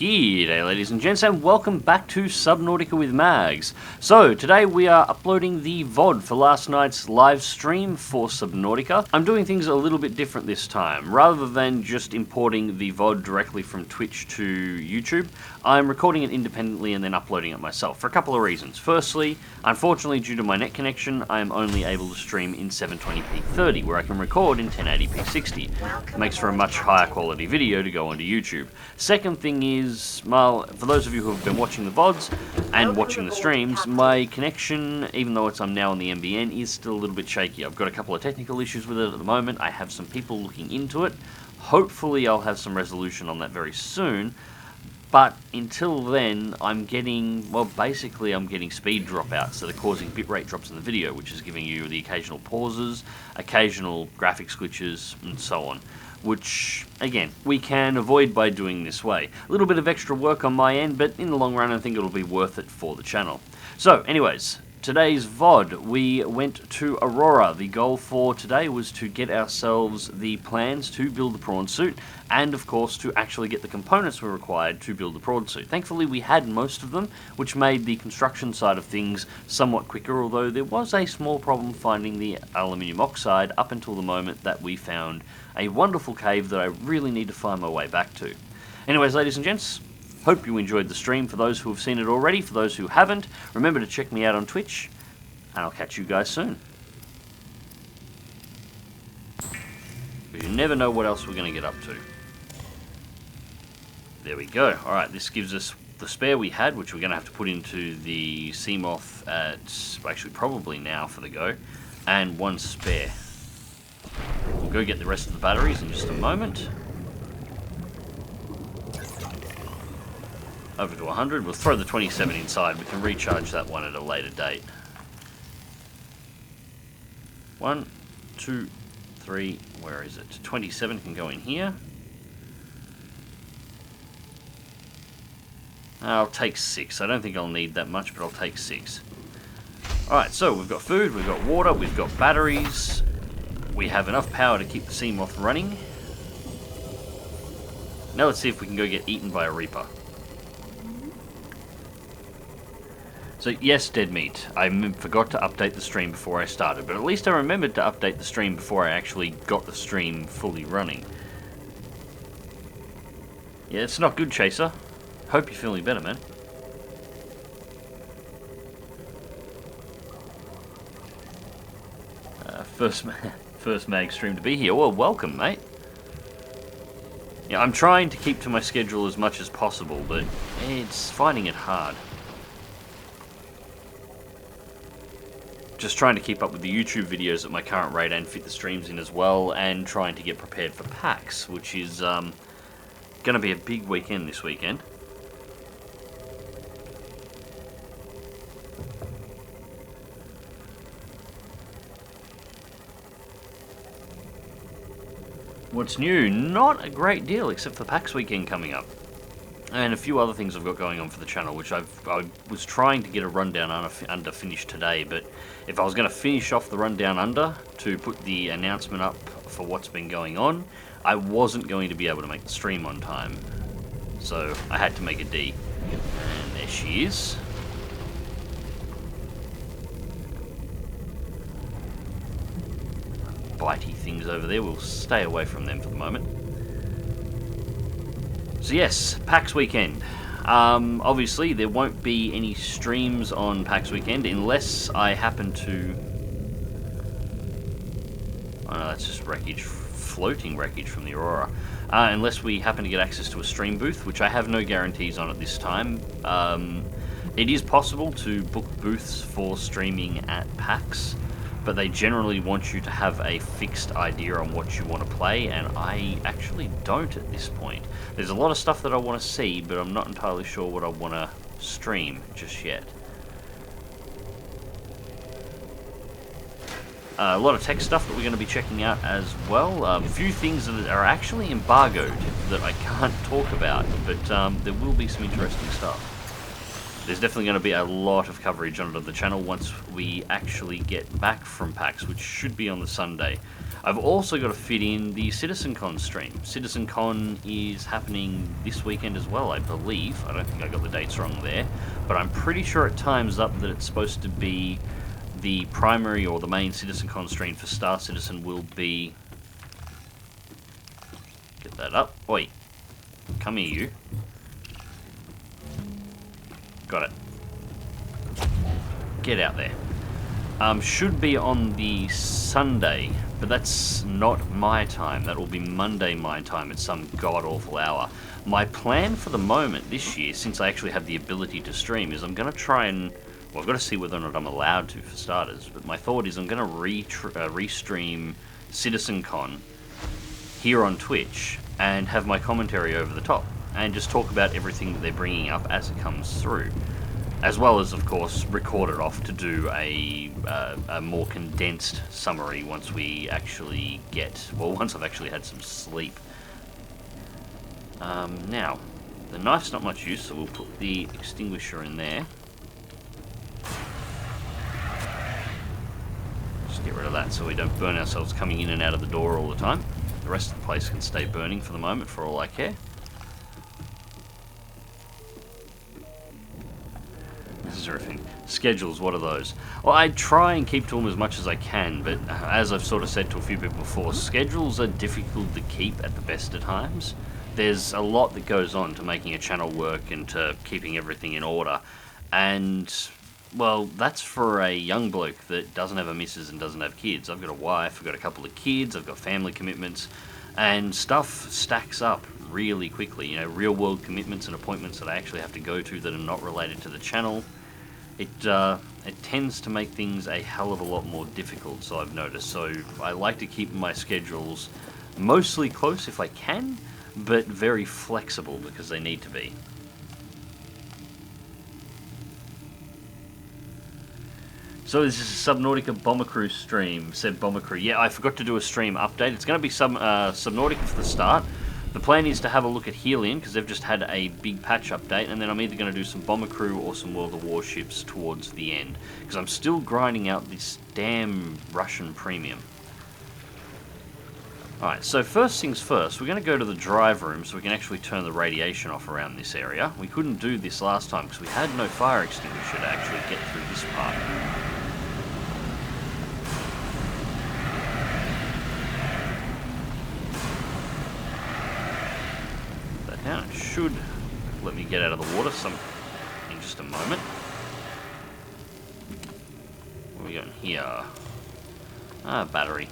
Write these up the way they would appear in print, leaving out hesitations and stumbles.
G'day ladies and gents, and welcome back to Subnautica with Mags. So today we are uploading the VOD for last night's live stream for Subnautica. I'm doing things a little bit different this time. Rather than just importing the VOD directly from Twitch to YouTube, I'm recording it independently and then uploading it myself for a couple of reasons. Firstly, unfortunately due to my net connection, I am only able to stream in 720p 30, where I can record in 1080p 60. It makes for a much higher quality video to go onto YouTube. Second thing is, well, for those of you who have been watching the VODs and watching the streams, my connection, even though I'm now on the NBN, is still a little bit shaky. I've got a couple of technical issues with it at the moment. I have some people looking into it. Hopefully I'll have some resolution on that very soon. But until then, I'm getting, well, basically I'm getting speed dropouts that are causing bitrate drops in the video, which is giving you the occasional pauses, occasional graphics glitches, and so on. Which, again, we can avoid by doing this way. A little bit of extra work on my end, but in the long run I think it'll be worth it for the channel. So, anyways, today's VOD, we went to Aurora. The goal for today was to get ourselves the plans to build the prawn suit, and of course to actually get the components we required to build the prawn suit. Thankfully we had most of them, which made the construction side of things somewhat quicker, although there was a small problem finding the aluminium oxide up until the moment that we found a wonderful cave that I really need to find my way back to. Anyways, ladies and gents, hope you enjoyed the stream. For those who have seen it already, for those who haven't, remember to check me out on Twitch, and I'll catch you guys soon. Because you never know what else we're going to get up to. There we go. Alright, this gives us the spare we had, which we're going to have to put into the Seamoth at, actually probably now for the go, and one spare. We'll go get the rest of the batteries in just a moment. Over to 100. We'll throw the 27 inside. We can recharge that one at a later date. 1, 2, 3. Where is it? 27 can go in here. I'll take 6. I don't think I'll need that much, but I'll take 6. Alright, so we've got food, we've got water, we've got batteries. We have enough power to keep the Seamoth running. Now let's see if we can go get eaten by a Reaper. So yes, Dead Meat, I forgot to update the stream before I started, but at least I remembered to update the stream before I actually got the stream fully running. Yeah, it's not good, Chaser. Hope you're feeling better, man. First mag stream to be here. Well, welcome, mate. Yeah, I'm trying to keep to my schedule as much as possible, but it's finding it hard. Just trying to keep up with the YouTube videos at my current rate and fit the streams in as well, and trying to get prepared for PAX, which is going to be a big weekend this weekend. What's new? Not a great deal, except for PAX weekend coming up. And a few other things I've got going on for the channel, which I was trying to get a rundown under finished today, but if I was going to finish off the rundown under to put the announcement up for what's been going on, I wasn't going to be able to make the stream on time. So I had to make a D. And there she is. Bitey things over there, we'll stay away from them for the moment. So yes, PAX weekend. Obviously there won't be any streams on PAX weekend unless I happen to... Oh no, that's just wreckage, floating wreckage from the Aurora. Unless we happen to get access to a stream booth, which I have no guarantees on at this time. It is possible to book booths for streaming at PAX, but they generally want you to have a fixed idea on what you want to play, and I actually don't at this point. There's a lot of stuff that I want to see, but I'm not entirely sure what I want to stream just yet. A lot of tech stuff that we're going to be checking out as well. A few things that are actually embargoed that I can't talk about, but there will be some interesting stuff. There's definitely going to be a lot of coverage onto the channel once we actually get back from PAX, which should be on the Sunday. I've also got to fit in the CitizenCon stream. CitizenCon is happening this weekend as well, I believe. I don't think I got the dates wrong there, but I'm pretty sure it times up that it's supposed to be the primary or the main CitizenCon stream for Star Citizen will be... Get that up. Oi. Come here, you. Got it. Get out there. Should be on the Sunday, but that's not my time. That will be Monday my time at some god-awful hour. My plan for the moment this year, since I actually have the ability to stream, is I'm going to try and... Well, I've got to see whether or not I'm allowed to, for starters, but my thought is I'm going to restream CitizenCon here on Twitch and have my commentary over the top and just talk about everything that they're bringing up as it comes through. As well as, of course, record it off to do a more condensed summary once we actually once I've actually had some sleep. Now, the knife's not much use, so we'll put the extinguisher in there. Just get rid of that so we don't burn ourselves coming in and out of the door all the time. The rest of the place can stay burning for the moment, for all I care. Schedules, what are those? Well, I try and keep to them as much as I can, but as I've sort of said to a few people before, schedules are difficult to keep at the best of times. There's a lot that goes on to making a channel work and to keeping everything in order. And, well, that's for a young bloke that doesn't have a missus and doesn't have kids. I've got a wife, I've got a couple of kids, I've got family commitments, and stuff stacks up really quickly. You know, real world commitments and appointments that I actually have to go to that are not related to the channel. It tends to make things a hell of a lot more difficult, so I've noticed. So I like to keep my schedules mostly close if I can, but very flexible because they need to be. So this is a Subnautica Bomber Crew stream, said Bomber Crew. Yeah, I forgot to do a stream update. It's going to be Subnautica for the start. The plan is to have a look at Helion, because they've just had a big patch update, and then I'm either going to do some Bomber Crew or some World of Warships towards the end, because I'm still grinding out this damn Russian premium. Alright, so first things first, we're going to go to the drive room so we can actually turn the radiation off around this area. We couldn't do this last time because we had no fire extinguisher to actually get through this part. Now it should let me get out of the water in just a moment. What are we got in here? Battery.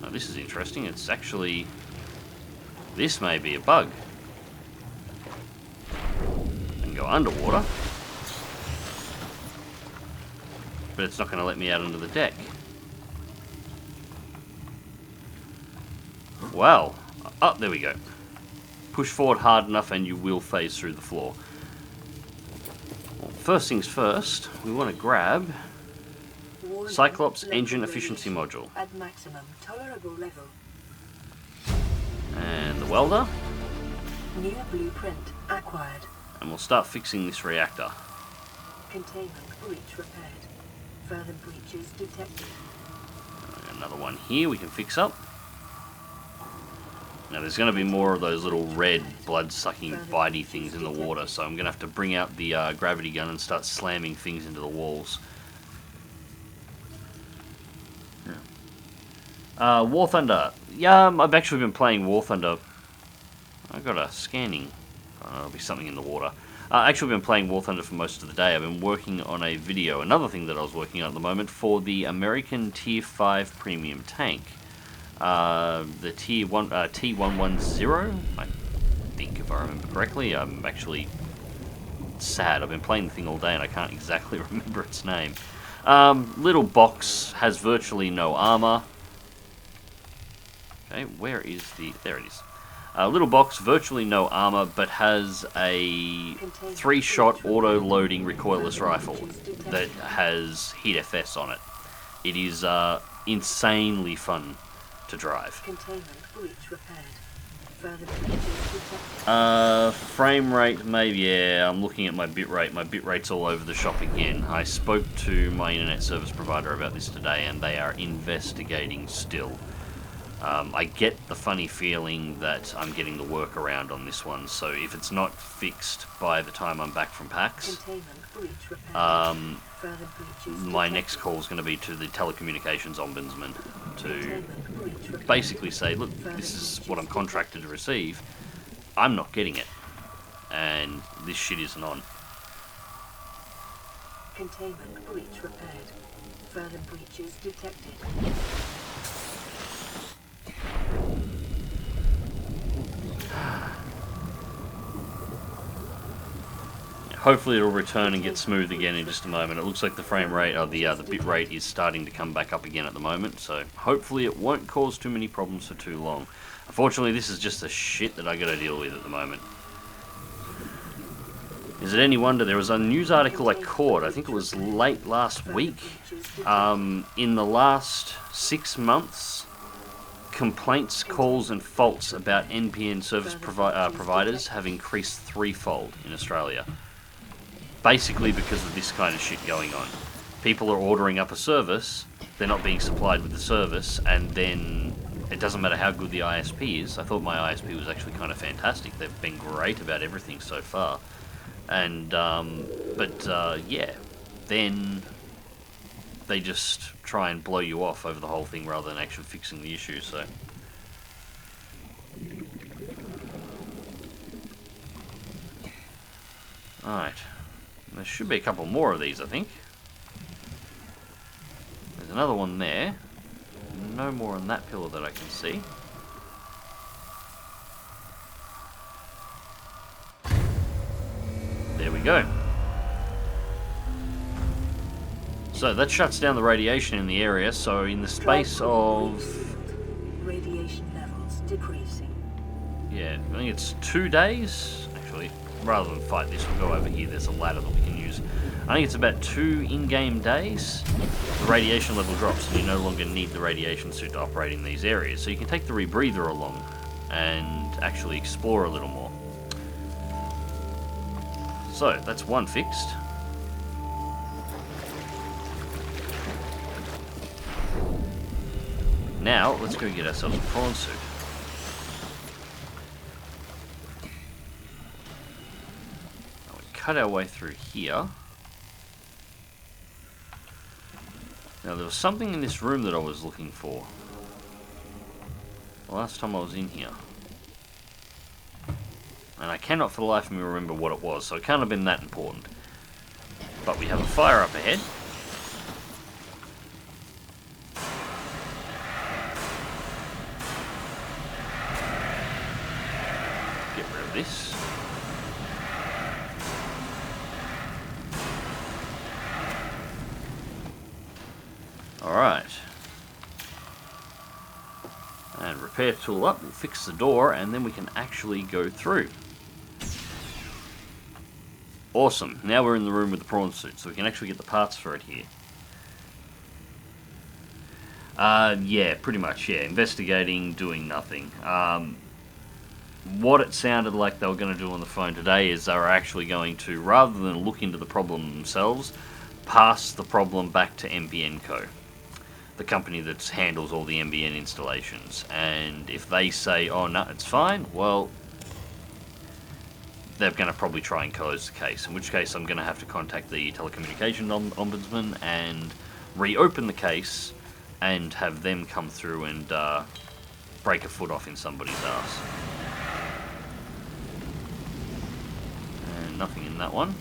Oh, this is interesting. It's actually... This may be a bug. I can go underwater. But it's not going to let me out onto the deck. Well... Oh, there we go. Push forward hard enough and you will phase through the floor. Well, first things first, we want to grab Cyclops Engine Efficiency Module. At maximum tolerable level. And the welder. New blueprint acquired. And we'll start fixing this reactor. Containment breach repaired. Further breaches detected. Another one here we can fix up. Now there's going to be more of those little red blood-sucking bitey things in the water, so I'm going to have to bring out the gravity gun and start slamming things into the walls. War Thunder. Yeah, I've actually been playing War Thunder. I've got a scanning. There'll be something in the water. Actually been playing War Thunder for most of the day. I've been working on a video, another thing that I was working on at the moment, for the American Tier 5 premium tank. The T110, I think, if I remember correctly. I'm actually sad. I've been playing the thing all day and I can't exactly remember its name. Little box, has virtually no armor. Okay, where is the... There it is. Little box, virtually no armor, but has a 3-shot auto-loading recoilless rifle that has heat FS on it. It is insanely fun to drive. Containment breach repaired. Further breaches detected. Frame rate, maybe, yeah, I'm looking at my bitrate. My bitrate's all over the shop again. I spoke to my internet service provider about this today, and they are investigating still. I get the funny feeling that I'm getting the workaround on this one, so if it's not fixed by the time I'm back from PAX, Containment breach repaired. Further breaches my next detected. call is going to be to the telecommunications ombudsman to Containment breach repaired. basically say, look, this is what I'm contracted to receive. I'm not getting it, and this shit isn't on. Containment breach repaired. Further breaches detected. Hopefully it'll return and get smooth again in just a moment. It looks like the frame rate, or the bit rate is starting to come back up again at the moment, so hopefully it won't cause too many problems for too long. Unfortunately, this is just the shit that I gotta deal with at the moment. Is it any wonder there was a news article I caught, I think it was late last week, in the last 6 months, complaints, calls and faults about NPN service providers have increased threefold in Australia. Basically because of this kind of shit going on. People are ordering up a service, they're not being supplied with the service, and then it doesn't matter how good the ISP is. I thought my ISP was actually kind of fantastic. They've been great about everything so far. And, yeah, then they just try and blow you off over the whole thing rather than actually fixing the issue, so. Alright. There should be a couple more of these, I think. There's another one there. No more on that pillar that I can see. There we go. So that shuts down the radiation in the area, so in the space of... Radiation levels decreasing. Yeah, I think it's 2 days. Actually, rather than fight this, we'll go over here. There's a ladder that we can use. I think it's about 2 in-game days. The radiation level drops and you no longer need the radiation suit to operate in these areas. So you can take the rebreather along and actually explore a little more. So, that's one fixed. Now, let's go get ourselves a prawn suit. We cut our way through here. Now, there was something in this room that I was looking for the last time I was in here. And I cannot for the life of me remember what it was, so it can't have been that important. But we have a fire up ahead. Get rid of this. Alright. And repair tool up, we'll fix the door, and then we can actually go through. Awesome. Now we're in the room with the prawn suit, so we can actually get the parts for it here. Yeah, pretty much, yeah. Investigating, doing nothing. What it sounded like they were going to do on the phone today is they were actually going to, rather than look into the problem themselves, pass the problem back to Mk.II, the company that handles all the NBN installations. And if they say, oh no, it's fine, well, they're going to probably try and close the case, in which case I'm going to have to contact the telecommunication ombudsman and reopen the case and have them come through and break a foot off in somebody's ass. And nothing in that one.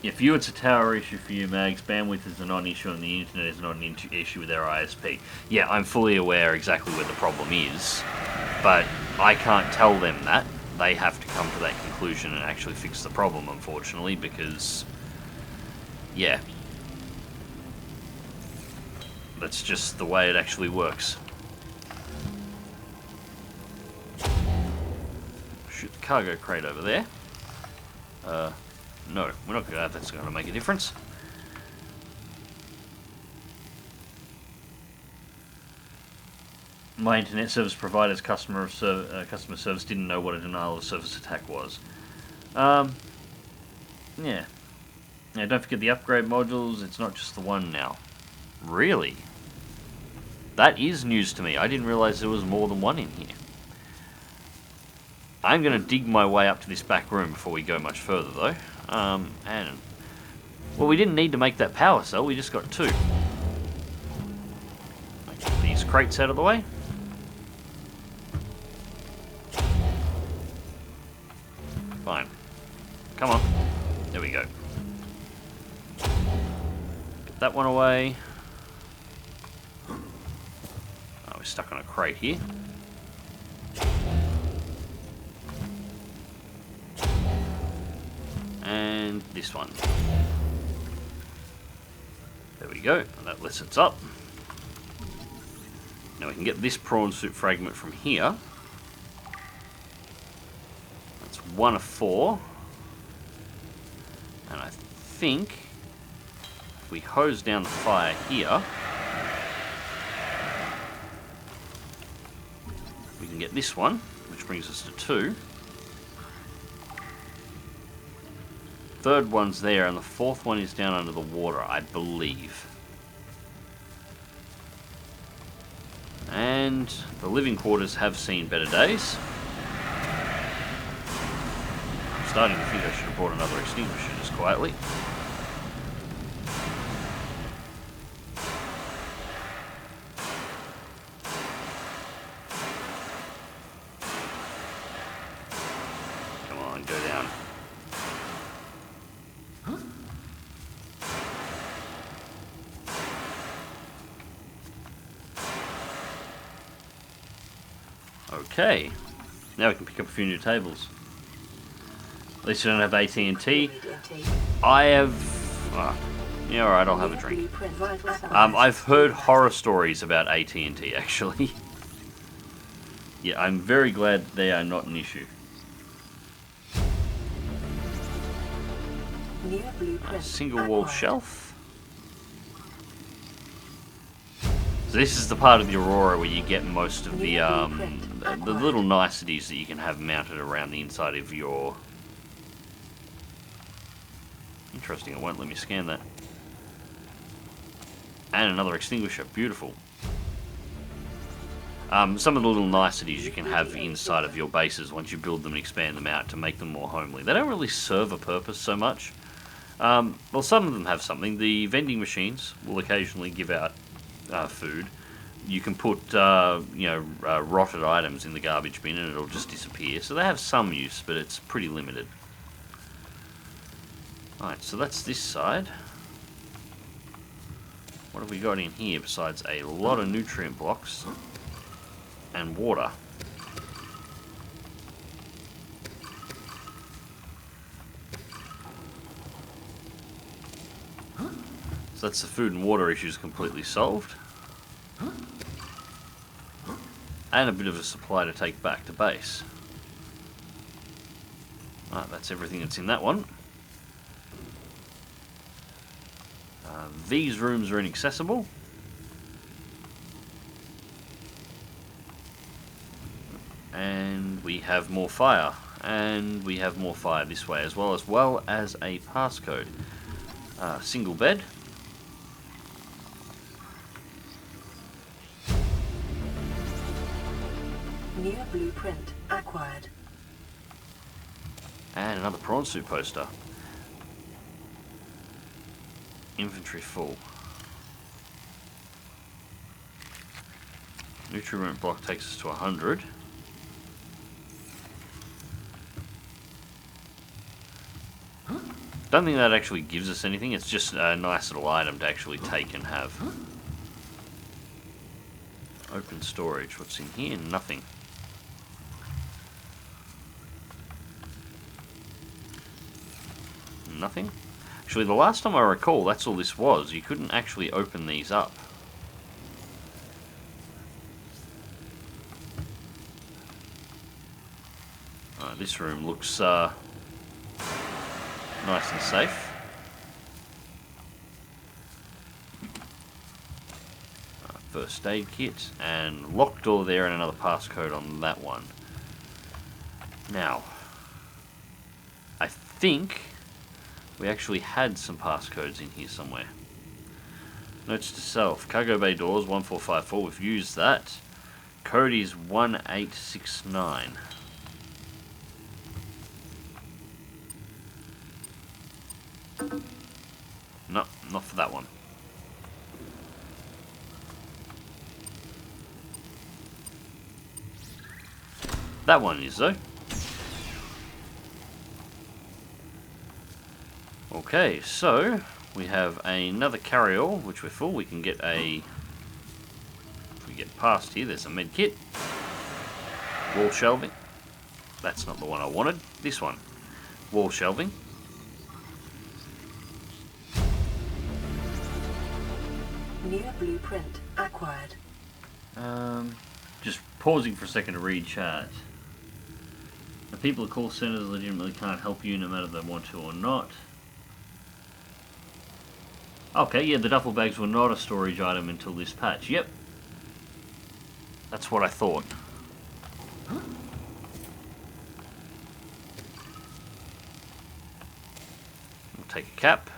Yeah, for you it's a tower issue for you, Mags. Bandwidth is a non-issue and the internet is not an issue with their ISP. Yeah, I'm fully aware exactly where the problem is, but I can't tell them that. They have to come to that conclusion and actually fix the problem, unfortunately, because, yeah, that's just the way it actually works. Shoot the cargo crate over there. No, we're not going to. That's going to make a difference. my internet service provider's customer service didn't know what a denial of service attack was. Yeah. Now, don't forget the upgrade modules. It's not just the one now. Really? That is news to me. I didn't realize there was more than one in here. I'm going to dig my way up to this back room before we go much further, though. Well, we didn't need to make that power cell. We just got two. Get these crates out of the way. Fine. Come on. There we go. Get that one away. Oh, we're stuck on a crate here. And this one. There we go. And that lets us up. Now we can get this prawn suit fragment from here. That's 1 of 4. And I think if we hose down the fire here, we can get this one, which brings us to 2. Third one's there, and the fourth one is down under the water, I believe. And the living quarters have seen better days. I'm starting to think I should have brought another extinguisher just quietly. Come on, go down. Okay, now we can pick up a few new tables. At least we don't have AT&T. I have... yeah, alright, I'll have a drink. I've heard horror stories about AT&T, actually. Yeah, I'm very glad they are not an issue. A single wall shelf. So this is the part of the Aurora where you get most of the little niceties that you can have mounted around the inside of your... Interesting, it won't let me scan that. And another extinguisher, beautiful. Some of the little niceties you can have inside of your bases once you build them and expand them out to make them more homely. They don't really serve a purpose so much. Well, some of them have something. The vending machines will occasionally give out food. You can put rotted items in the garbage bin and it'll just disappear. So they have some use, but it's pretty limited. Alright, so that's this side. What have we got in here besides a lot of nutrient blocks and water? So that's the food and water issues completely solved. And a bit of a supply to take back to base. Alright, that's everything that's in that one. These rooms are inaccessible. And we have more fire. And we have more fire this way as well as a passcode. Single bed. New blueprint acquired. And another prawn suit poster. Inventory full. Nutrient block takes us to 100. Don't think that actually gives us anything. It's just a nice little item to actually take and have. Open storage. What's in here? Nothing. Nothing. Actually, the last time I recall, that's all this was. You couldn't actually open these up. This room looks nice and safe. first aid kit, and locked door there and another passcode on that one. Now, I think we actually had some passcodes in here somewhere. Notes to self, cargo bay doors 1454, we've used that. Code is 1869. No, not for that one. That one is though. Okay, so we have another carry-all, which we're full. We can get a... If we get past here, there's a med kit. Wall shelving. That's not the one I wanted. This one. Wall shelving. New blueprint acquired. Just pausing for a second to read chat. The people at call centers legitimately can't help you no matter if they want to or not. Okay, yeah, the duffel bags were not a storage item until this patch. Yep. That's what I thought. We'll take a cap.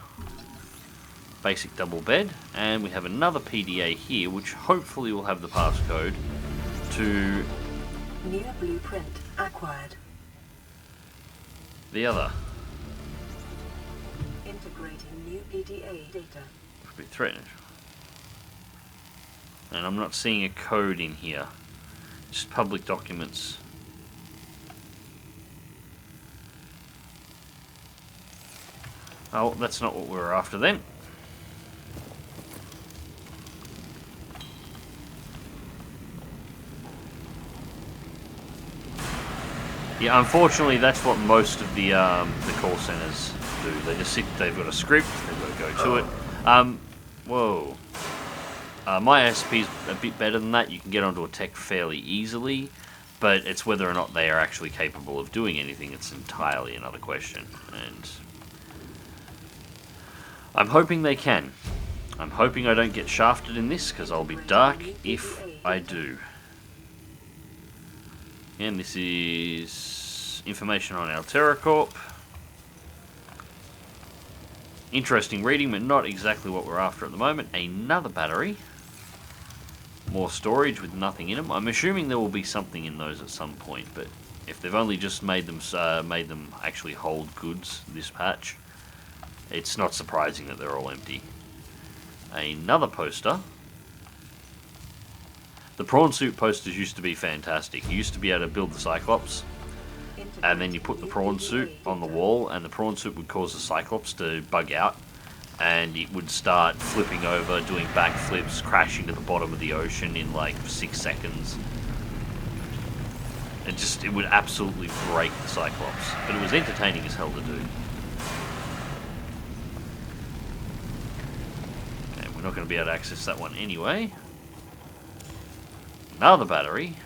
Basic double bed. And we have another PDA here, which hopefully will have the passcode to... New blueprint acquired. The other. Integrating new PDA data. Could be threatened. And I'm not seeing a code in here. Just public documents. Oh, that's not what we were after then. Yeah, unfortunately, that's what most of the call centers do. They just sit. They've got a script. They've got to go to it. Whoa. My ISP is a bit better than that. You can get onto a tech fairly easily, but it's whether or not they are actually capable of doing anything. It's entirely another question. And I'm hoping they can. I'm hoping I don't get shafted in this, because I'll be dark if I do. And this is information on Altera Corp. Interesting reading, but not exactly what we're after at the moment. Another battery. More storage with nothing in them. I'm assuming there will be something in those at some point, but if they've only just made them actually hold goods this patch, it's not surprising that they're all empty. Another poster. The prawn suit posters used to be fantastic. You used to be able to build the Cyclops, and then you put the prawn suit on the wall, and the prawn suit would cause the Cyclops to bug out, and it would start flipping over, doing backflips, crashing to the bottom of the ocean in like 6 seconds. It would absolutely break the Cyclops, but it was entertaining as hell to do. Okay, we're not going to be able to access that one anyway. Another battery.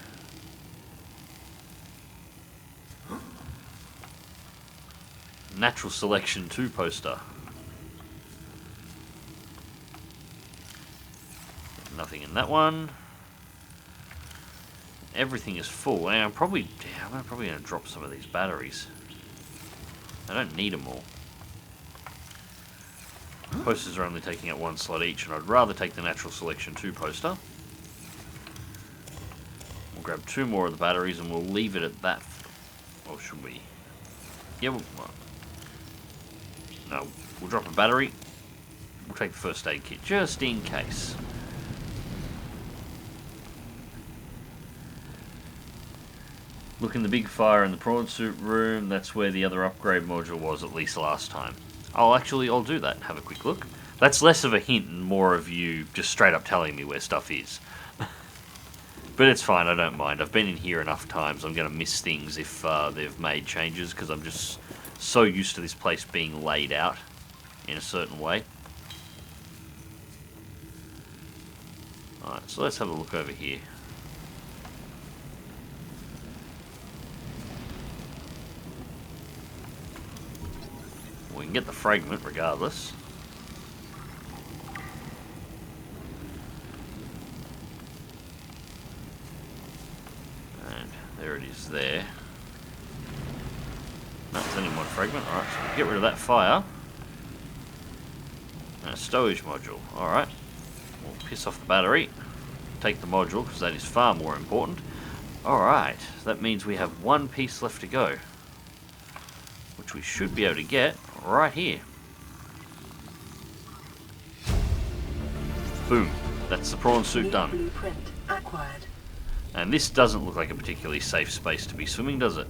Natural Selection 2 poster. Nothing in that one. Everything is full. And I'm probably going to drop some of these batteries. I don't need them all. Posters are only taking up 1 slot each, and I'd rather take the Natural Selection 2 poster. We'll grab 2 more of the batteries and we'll leave it at that. Or should we? Yeah, no, we'll drop a battery. We'll take the first aid kit just in case. Look in the big fire in the prawn suit room. That's where the other upgrade module was, at least last time. I'll do that. Have a quick look. That's less of a hint and more of you just straight up telling me where stuff is. But it's fine, I don't mind. I've been in here enough times. I'm going to miss things if they've made changes, because I'm just so used to this place being laid out in a certain way. Alright, so let's have a look over here. We can get the fragment regardless. is there. No, it's only one fragment. Alright, so we'll get rid of that fire. And a stowage module. Alright. We'll piss off the battery. Take the module, because that is far more important. Alright, so that means we have one piece left to go. Which we should be able to get right here. Boom. That's the prawn suit done. Blueprint acquired. And this doesn't look like a particularly safe space to be swimming, does it?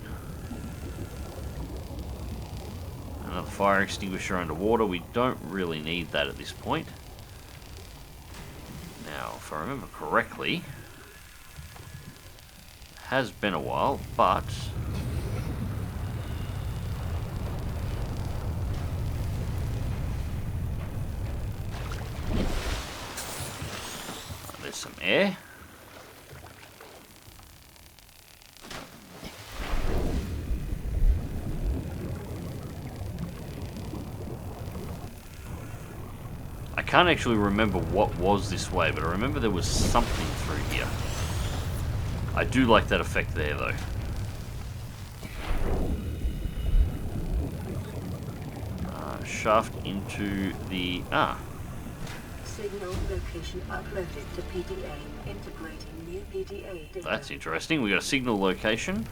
Another fire extinguisher underwater. We don't really need that at this point. Now, if I remember correctly, it has been a while, but there's some air. I can't actually remember what was this way, but I remember there was something through here. I do like that effect there, though. Shaft into the... Signal location uploaded to PDA. Integrating new PDA data. That's interesting. We got a signal location.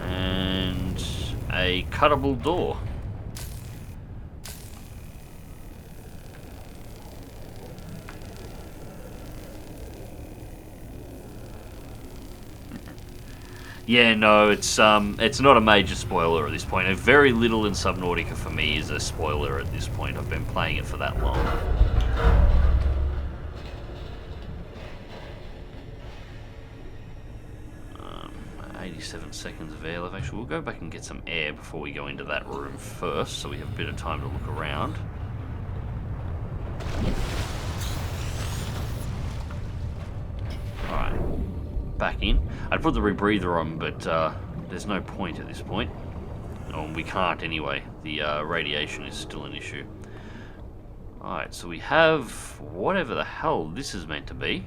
And a cuttable door. Yeah, no, it's not a major spoiler at this point. Very little in Subnautica for me is a spoiler at this point. I've been playing it for that long. 87 seconds of air left. Actually, we'll go back and get some air before we go into that room first, so we have a bit of time to look around. Alright, back in. I'd put the rebreather on, but there's no point at this point. Oh, we can't anyway. The radiation is still an issue. Alright, so we have whatever the hell this is meant to be.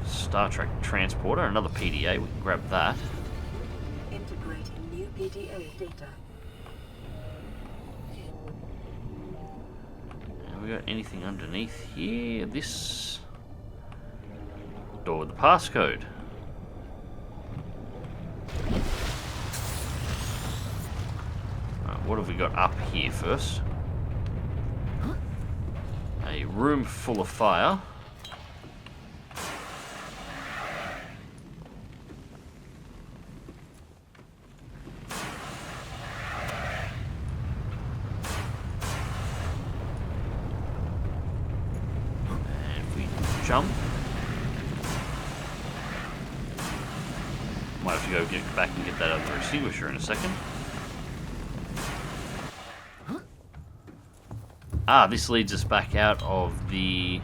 Star Trek transporter, another PDA, we can grab that. Integrating new PDA data. Have we got anything underneath here? This door with the passcode. Right, what have we got up here first? A room full of fire. Jump. Might have to go get back and get that other extinguisher in a second. Ah, this leads us back out of the...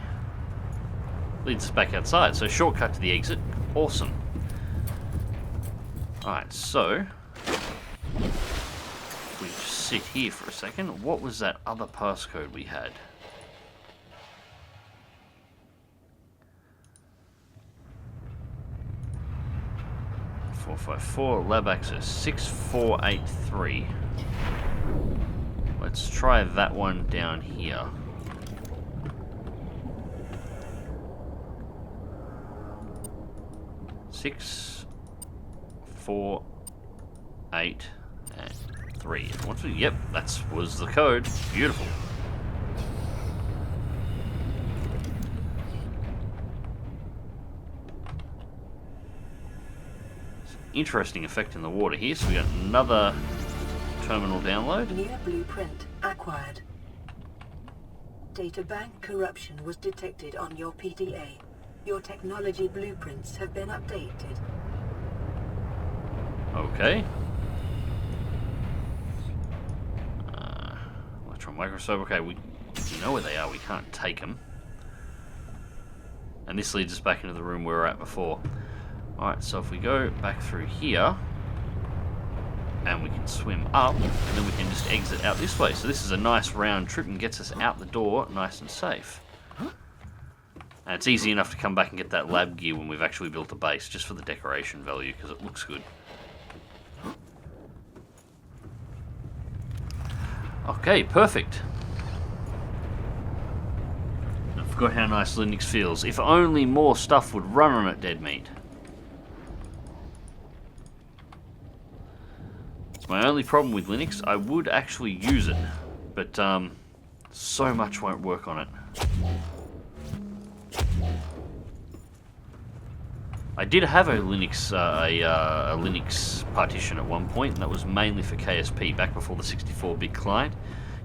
leads us back outside. So shortcut to the exit. Awesome. Alright, so... if we just sit here for a second. What was that other passcode we had? 454, lab access 6483. Let's try that one down here. 6, 4, 8, and 3. Yep, that was the code. Beautiful. Interesting effect in the water here, so we got another terminal download. New blueprint acquired. Data bank corruption was detected on your PDA. Your technology blueprints have been updated. Okay. Electron microscope. Okay, we know where they are. We can't take them. And this leads us back into the room we were at before. Alright, so if we go back through here, and we can swim up, and then we can just exit out this way. So this is a nice round trip and gets us out the door nice and safe. And it's easy enough to come back and get that lab gear when we've actually built a base, just for the decoration value, because it looks good. Okay, perfect. I forgot how nice Linux feels. If only more stuff would run on it, dead meat. It's my only problem with Linux. I would actually use it, but so much won't work on it. I did have a Linux partition at one point, and that was mainly for KSP. Back before the 64-bit client,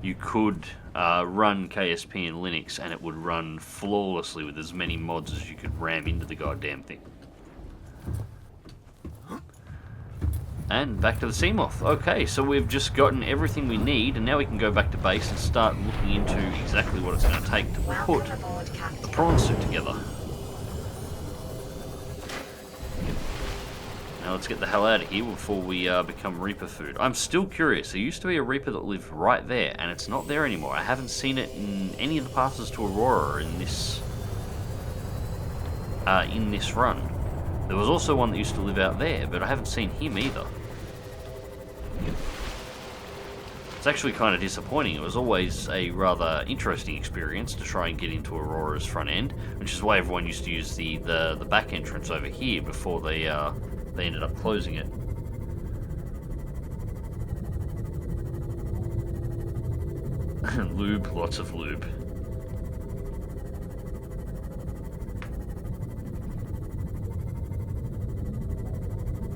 you could run KSP in Linux, and it would run flawlessly with as many mods as you could ram into the goddamn thing. And back to the Seamoth. Okay, so we've just gotten everything we need, and now we can go back to base and start looking into exactly what it's going to take to put the prawn suit together. Now let's get the hell out of here before we become Reaper food. I'm still curious. There used to be a Reaper that lived right there, and it's not there anymore. I haven't seen it in any of the passes to Aurora in this run. There was also one that used to live out there, but I haven't seen him either. It's actually kind of disappointing. It was always a rather interesting experience to try and get into Aurora's front end, which is why everyone used to use the back entrance over here before they ended up closing it. Lube, lots of lube.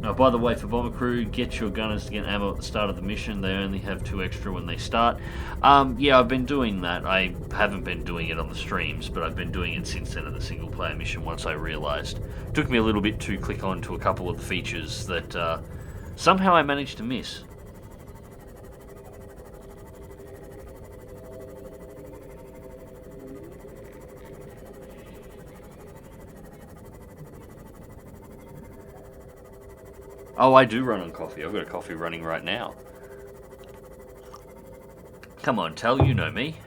Now, by the way, for Bomber Crew, get your gunners to get ammo at the start of the mission. They only have 2 extra when they start. Yeah, I've been doing that. I haven't been doing it on the streams, but I've been doing it since then at the single-player mission once I realised. It took me a little bit to click on to a couple of the features that somehow I managed to miss. Oh, I do run on coffee. I've got a coffee running right now. Come on, Tal, you know me.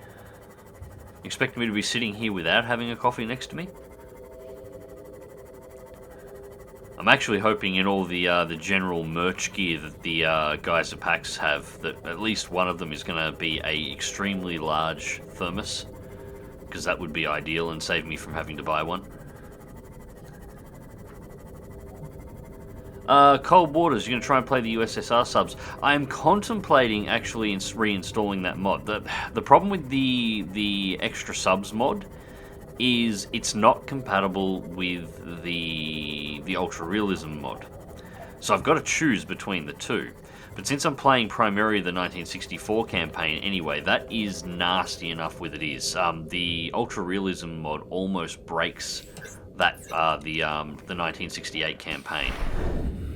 Expect me to be sitting here without having a coffee next to me? I'm actually hoping in all the general merch gear that the guys at PAX have, that at least one of them is going to be a extremely large thermos, because that would be ideal and save me from having to buy one. Cold Waters, you're going to try and play the USSR subs. I'm contemplating actually reinstalling that mod. The problem with the extra subs mod is it's not compatible with the Ultra Realism mod. So I've got to choose between the two. But since I'm playing primarily the 1964 campaign anyway, that is nasty enough with it is. The Ultra Realism mod almost breaks that the 1968 campaign.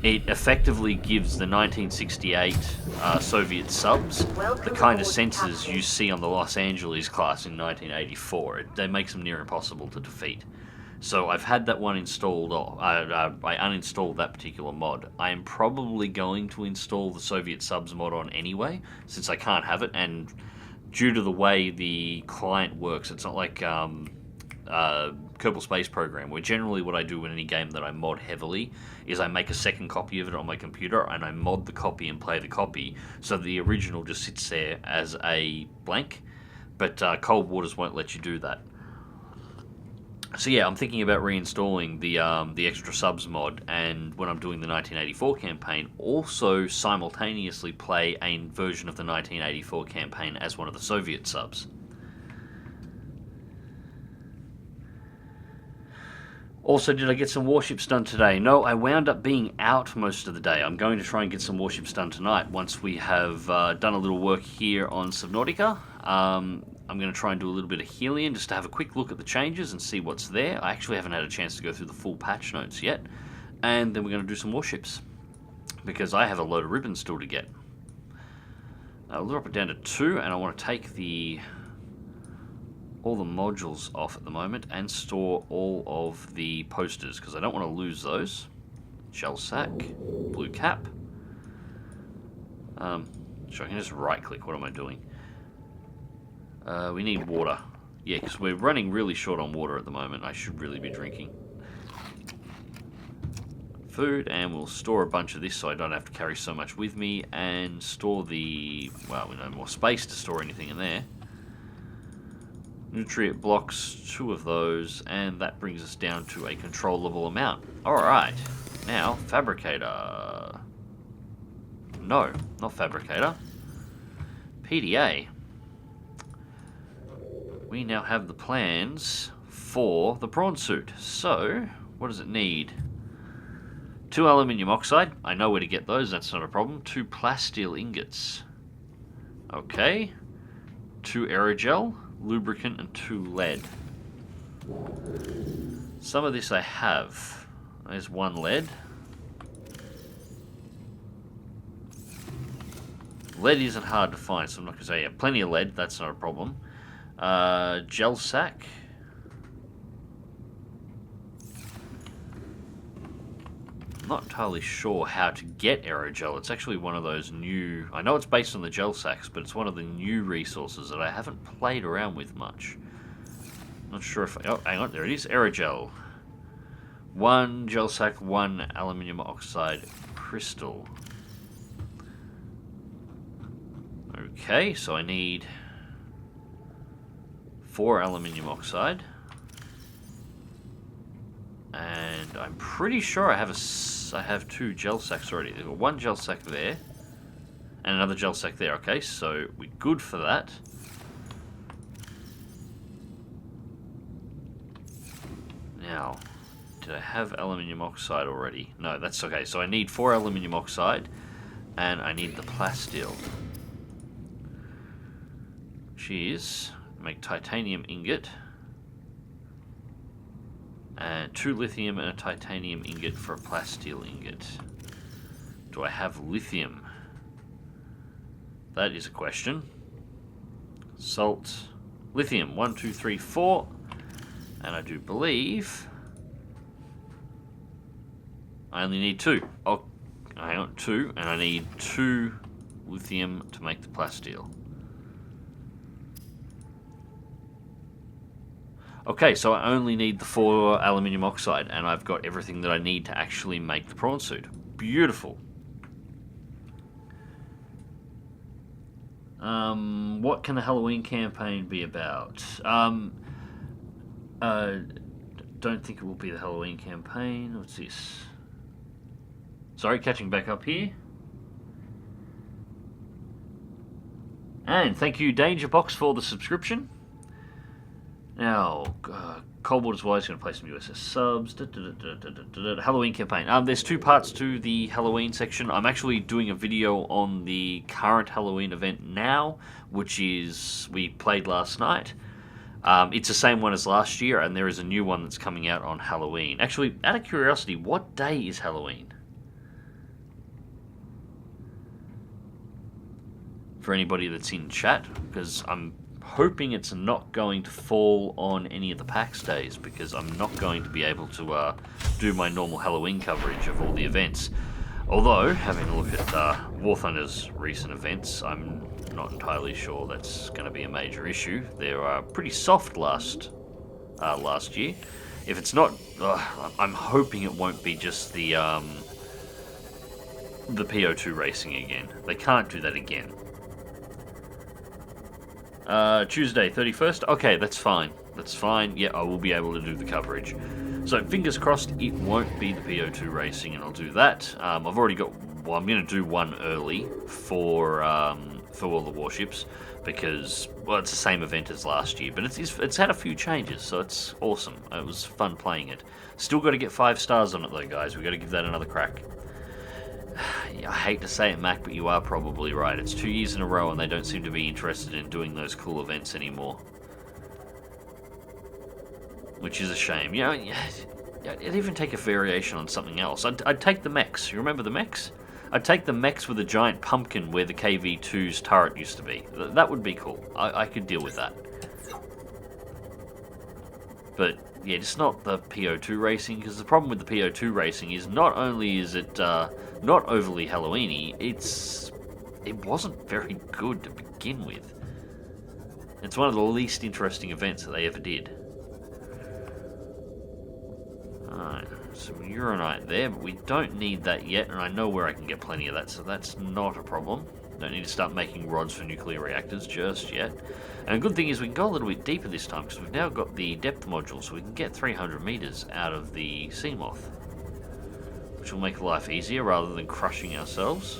It effectively gives the 1968 Soviet subs the kind of sensors you see on the Los Angeles class in 1984. They makes them near impossible to defeat. So I've had that one installed. I uninstalled that particular mod. I am probably going to install the Soviet subs mod on anyway, since I can't have it. And due to the way the client works, it's not like Kerbal Space Program, where generally what I do in any game that I mod heavily is I make a second copy of it on my computer and I mod the copy and play the copy, so the original just sits there as a blank, but Cold Waters won't let you do that. So yeah, I'm thinking about reinstalling the extra subs mod, and when I'm doing the 1984 campaign, also simultaneously play a version of the 1984 campaign as one of the Soviet subs. Also, did I get some warships done today? No, I wound up being out most of the day. I'm going to try and get some warships done tonight once we have done a little work here on Subnautica. I'm going to try and do a little bit of Helion just to have a quick look at the changes and see what's there. I actually haven't had a chance to go through the full patch notes yet. And then we're going to do some warships, because I have a load of ribbons still to get. I'll drop it down to 2, and I want to take all the modules off at the moment and store all of the posters, because I don't want to lose those. Shell sack, blue cap, Sure, I can just right click. What am I doing? We need water. Yeah, because we're running really short on water at the moment. I should really be drinking. Food, and we'll store a bunch of this so I don't have to carry so much with me, and store the, well, we no more space to store anything in there. Nutrient blocks, 2 of those, and that brings us down to a controllable amount. Alright, now, fabricator. No, not fabricator. PDA. We now have the plans for the prawn suit. So, what does it need? 2 aluminium oxide. I know where to get those, that's not a problem. 2 plasteel ingots. Okay. 2 aerogel, lubricant, and 2 lead. Some of this I have. There's 1 lead. Lead isn't hard to find, so I'm not going to say, yeah, plenty of lead, that's not a problem. Gel sack. I'm not entirely sure how to get aerogel. It's actually one of those new... I know it's based on the gel sacks, but it's one of the new resources that I haven't played around with much. Not sure if... Oh, hang on, there it is. Aerogel. 1 gel sack, 1 aluminium oxide crystal. Okay, so I need 4 aluminium oxide. And I'm pretty sure I have 2 gel sacks already. There's 1 gel sack there, and another gel sack there. Okay, so we're good for that. Now, did I have aluminium oxide already? No, that's okay. So I need 4 aluminium oxide, and I need the plasteel. Which is, make titanium ingot. And 2 lithium and a titanium ingot for a plasteel ingot. Do I have lithium? That is a question. Salt. Lithium. 1, 2, 3, 4. And I do believe I only need 2. Oh, hang on, 2. And I need 2 lithium to make the plasteel. Okay, so I only need the 4 aluminium oxide, and I've got everything that I need to actually make the prawn suit. Beautiful. What can the Halloween campaign be about? Don't think it will be the Halloween campaign. What's this? Sorry, catching back up here. And thank you, Dangerbox, for the subscription. Now, Cold is wise, going to play some USS subs. Halloween campaign. There's 2 parts to the Halloween section. I'm actually doing a video on the current Halloween event now, which is, we played last night. It's the same one as last year, and there is a new one that's coming out on Halloween. Actually, out of curiosity, what day is Halloween? For anybody that's in chat, because I'm hoping it's not going to fall on any of the PAX days, because I'm not going to be able to do my normal Halloween coverage of all the events. Although, having a look at War Thunder's recent events, I'm not entirely sure that's going to be a major issue. They were pretty soft last year. If it's not, I'm hoping it won't be just the P.R.A.W.N racing again. They can't do that again. Tuesday, 31st. Okay, that's fine. That's fine. Yeah, I will be able to do the coverage. So, fingers crossed it won't be the P.R.A.W.N racing, and I'll do that. I've already got... Well, I'm going to do one early for all the warships, because, well, it's the same event as last year, but it's had a few changes, so it's awesome. It was fun playing it. Still got to get 5 stars on it, though, guys. We've got to give that another crack. I hate to say it, Mac, but you are probably right. It's 2 years in a row and they don't seem to be interested in doing those cool events anymore. Which is a shame. You know, I'd even take a variation on something else. I'd take the mechs. You remember the mechs? I'd take the mechs with a giant pumpkin where the KV-2's turret used to be. That would be cool. I could deal with that. But, yeah, it's not the P.R.A.W.N racing, because the problem with the P.R.A.W.N racing is not only is it not overly Halloween-y, it's it wasn't very good to begin with. It's one of the least interesting events that they ever did. Alright, some uranite there, but we don't need that yet, and I know where I can get plenty of that, so that's not a problem. Don't need to start making rods for nuclear reactors just yet. And a good thing is we can go a little bit deeper this time, because we've now got the depth module, so we can get 300 meters out of the Seamoth, which will make life easier rather than crushing ourselves.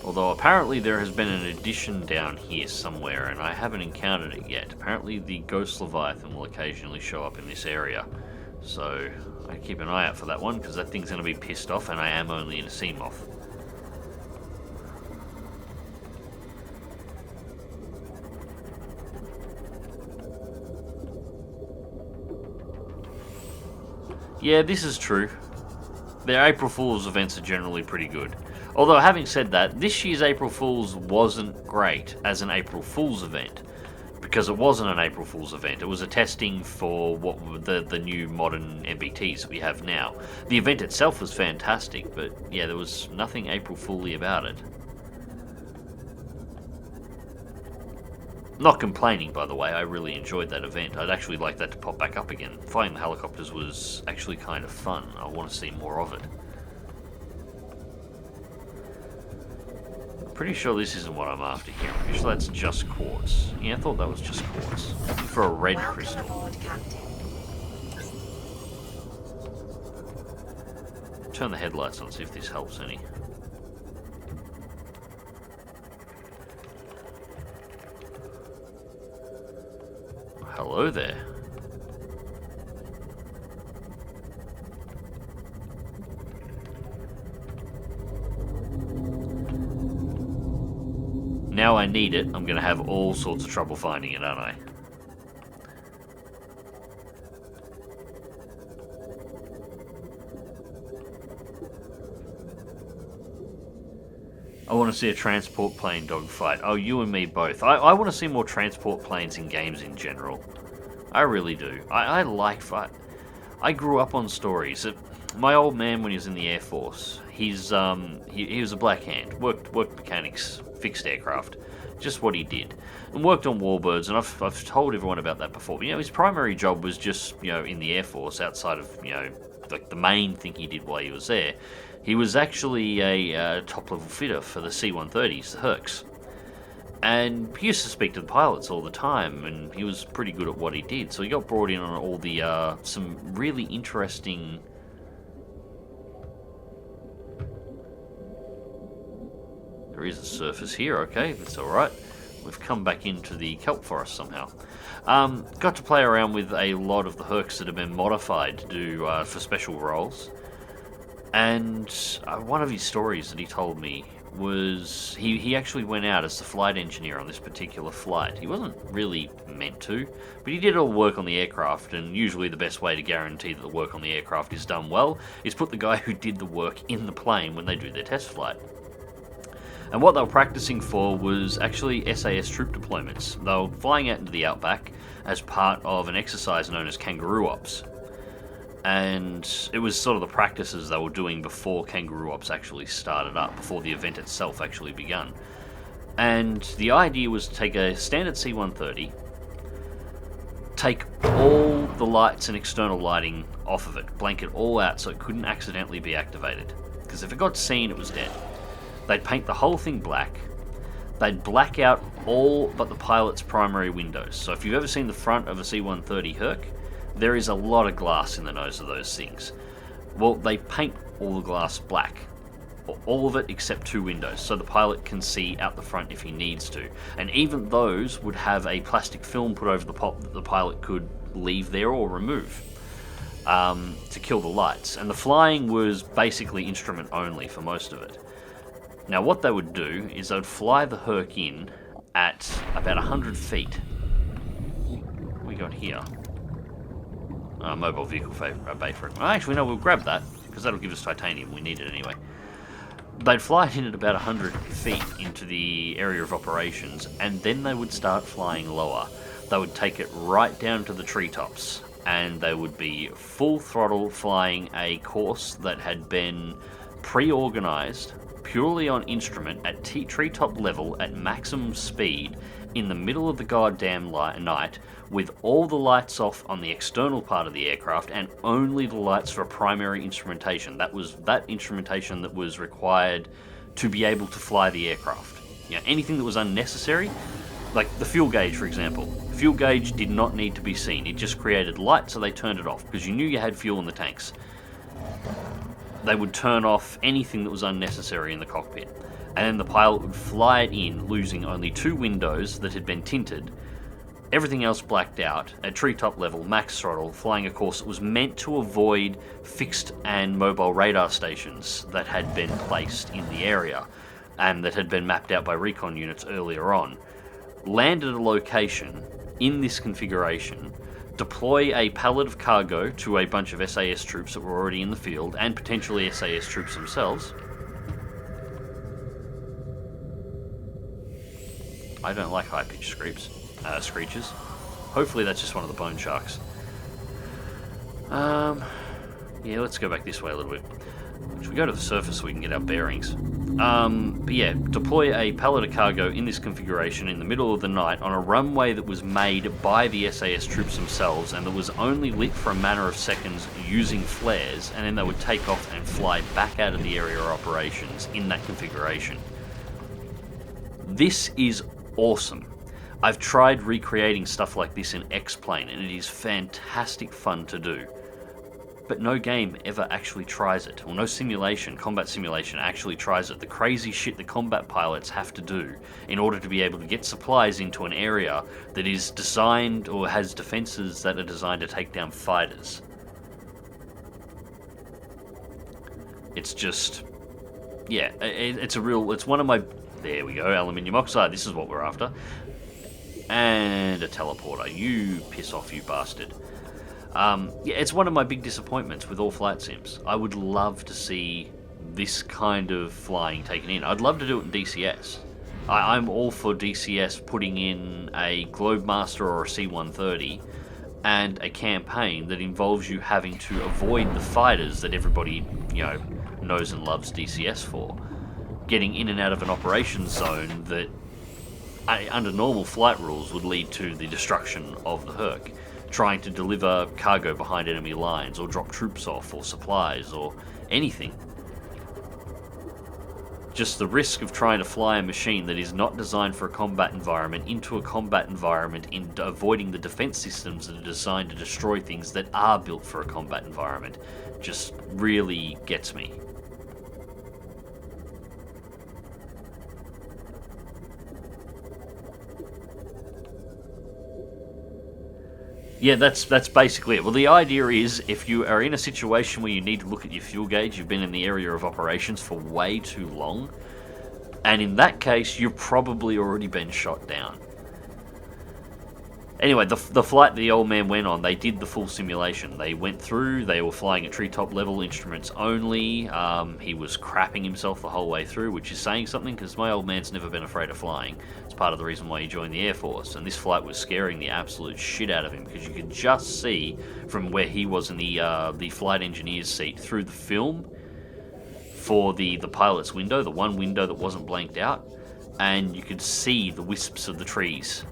Although apparently there has been an addition down here somewhere, and I haven't encountered it yet. Apparently the Ghost Leviathan will occasionally show up in this area. So I keep an eye out for that one, because that thing's going to be pissed off, and I am only in a Seamoth. Yeah, this is true. Their April Fool's events are generally pretty good. Although, having said that, this year's April Fool's wasn't great as an April Fool's event, because it wasn't an April Fool's event. It was a testing for what were the new modern MBTs that we have now. The event itself was fantastic, but yeah, there was nothing April Fool-y about it. Not complaining, by the way, I really enjoyed that event. I'd actually like that to pop back up again. Flying the helicopters was actually kind of fun. I want to see more of it. Pretty sure this isn't what I'm after here. I'm pretty sure that's just quartz. Yeah, I thought that was just quartz. Looking for a red crystal. Aboard, Captain. Turn the headlights on, see if this helps any. Hello there. Now I need it, I'm going to have all sorts of trouble finding it, aren't I? I want to see a transport plane dogfight. Oh, you and me both. I want to see more transport planes in games in general. I really do. I like... I grew up on stories. My old man, when he was in the Air Force, he was a black hand. Worked mechanics, fixed aircraft. Just what he did. And worked on warbirds, and I've told everyone about that before. But, his primary job was just, in the Air Force, outside of, like the main thing he did while he was there. He was actually a top-level fitter for the C-130s, the Hercs. And he used to speak to the pilots all the time, and he was pretty good at what he did. So he got brought in on all the, some really interesting... There is a surface here, okay, that's alright. We've come back into the kelp forest somehow. Got to play around with a lot of the Hercs that have been modified to do for special roles. And one of his stories that he told me was he actually went out as the flight engineer on this particular flight. He wasn't really meant to, but he did all the work on the aircraft, and usually the best way to guarantee that the work on the aircraft is done well is put the guy who did the work in the plane when they do their test flight. And what they were practicing for was actually SAS troop deployments. They were flying out into the outback as part of an exercise known as Kangaroo Ops. And it was sort of the practices they were doing before Kangaroo Ops actually started up, before the event itself actually begun. And the idea was to take a standard C-130, take all the lights and external lighting off of it, blank it all out so it couldn't accidentally be activated. Because if it got seen, it was dead. They'd paint the whole thing black. They'd black out all but the pilot's primary windows. So if you've ever seen the front of a C-130 Herc, there is a lot of glass in the nose of those things. Well, they paint all the glass black. All of it except two windows, so the pilot can see out the front if he needs to. And even those would have a plastic film put over the top that the pilot could leave there or remove to kill the lights. And the flying was basically instrument only for most of it. Now what they would do is they would fly the Herc in at about 100 feet. What we got here? Mobile vehicle bay fragment. Actually, no, we'll grab that, because that'll give us titanium. We need it anyway. They'd fly it in at about 100 feet into the area of operations, and then they would start flying lower. They would take it right down to the treetops, and they would be full throttle flying a course that had been pre-organized purely on instrument at treetop level at maximum speed in the middle of the goddamn night, with all the lights off on the external part of the aircraft and only the lights for primary instrumentation. That was that instrumentation that was required to be able to fly the aircraft. Anything that was unnecessary, like the fuel gauge, for example. The fuel gauge did not need to be seen. It just created light, so they turned it off because you knew you had fuel in the tanks. They would turn off anything that was unnecessary in the cockpit, and then the pilot would fly it in, losing only 2 windows that had been tinted. Everything else blacked out at treetop level, max throttle, flying a course that was meant to avoid fixed and mobile radar stations that had been placed in the area and that had been mapped out by recon units earlier on. Land at a location in this configuration, deploy a pallet of cargo to a bunch of SAS troops that were already in the field, and potentially SAS troops themselves. I don't like high-pitched screeches. Hopefully that's just one of the bone sharks. Yeah, let's go back this way a little bit. Should we go to the surface so we can get our bearings? But yeah, deploy a pallet of cargo in this configuration in the middle of the night on a runway that was made by the SAS troops themselves and that was only lit for a matter of seconds using flares, and then they would take off and fly back out of the area of operations in that configuration. This is awesome. I've tried recreating stuff like this in X-Plane and it is fantastic fun to do. But no game ever actually tries it, or no combat simulation actually tries it. The crazy shit the combat pilots have to do in order to be able to get supplies into an area that is designed or has defenses that are designed to take down fighters. It's just, yeah, it's one of my, there we go, aluminium oxide, this is what we're after. And a teleporter, you piss off, you bastard. Yeah, it's one of my big disappointments with all flight sims. I would love to see this kind of flying taken in. I'd love to do it in DCS. I'm all for DCS putting in a Globemaster or a C-130 and a campaign that involves you having to avoid the fighters that everybody, knows and loves DCS for. Getting in and out of an operations zone that, under normal flight rules, would lead to the destruction of the Herc. Trying to deliver cargo behind enemy lines, or drop troops off, or supplies, or anything. Just the risk of trying to fly a machine that is not designed for a combat environment into a combat environment, in avoiding the defense systems that are designed to destroy things that are built for a combat environment, just really gets me. Yeah, that's basically it. Well, the idea is, if you are in a situation where you need to look at your fuel gauge, you've been in the area of operations for way too long, and in that case, you've probably already been shot down. Anyway, the flight the old man went on, they did the full simulation. They went through, they were flying at treetop level, instruments only. He was crapping himself the whole way through, which is saying something, because my old man's never been afraid of flying. It's part of the reason why he joined the Air Force, and this flight was scaring the absolute shit out of him, because you could just see from where he was in the flight engineer's seat through the film for the pilot's window, the one window that wasn't blanked out, and you could see the wisps of the trees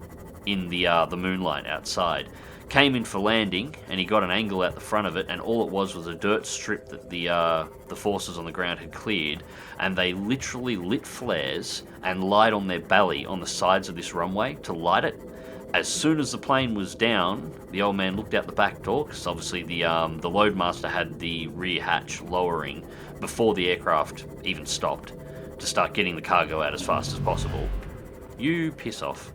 in the moonlight outside. Came in for landing, and he got an angle out the front of it, and all it was a dirt strip that the forces on the ground had cleared, and they literally lit flares and light on their belly on the sides of this runway to light it. As soon as the plane was down, the old man looked out the back door, because obviously the loadmaster had the rear hatch lowering before the aircraft even stopped, to start getting the cargo out as fast as possible. You piss off.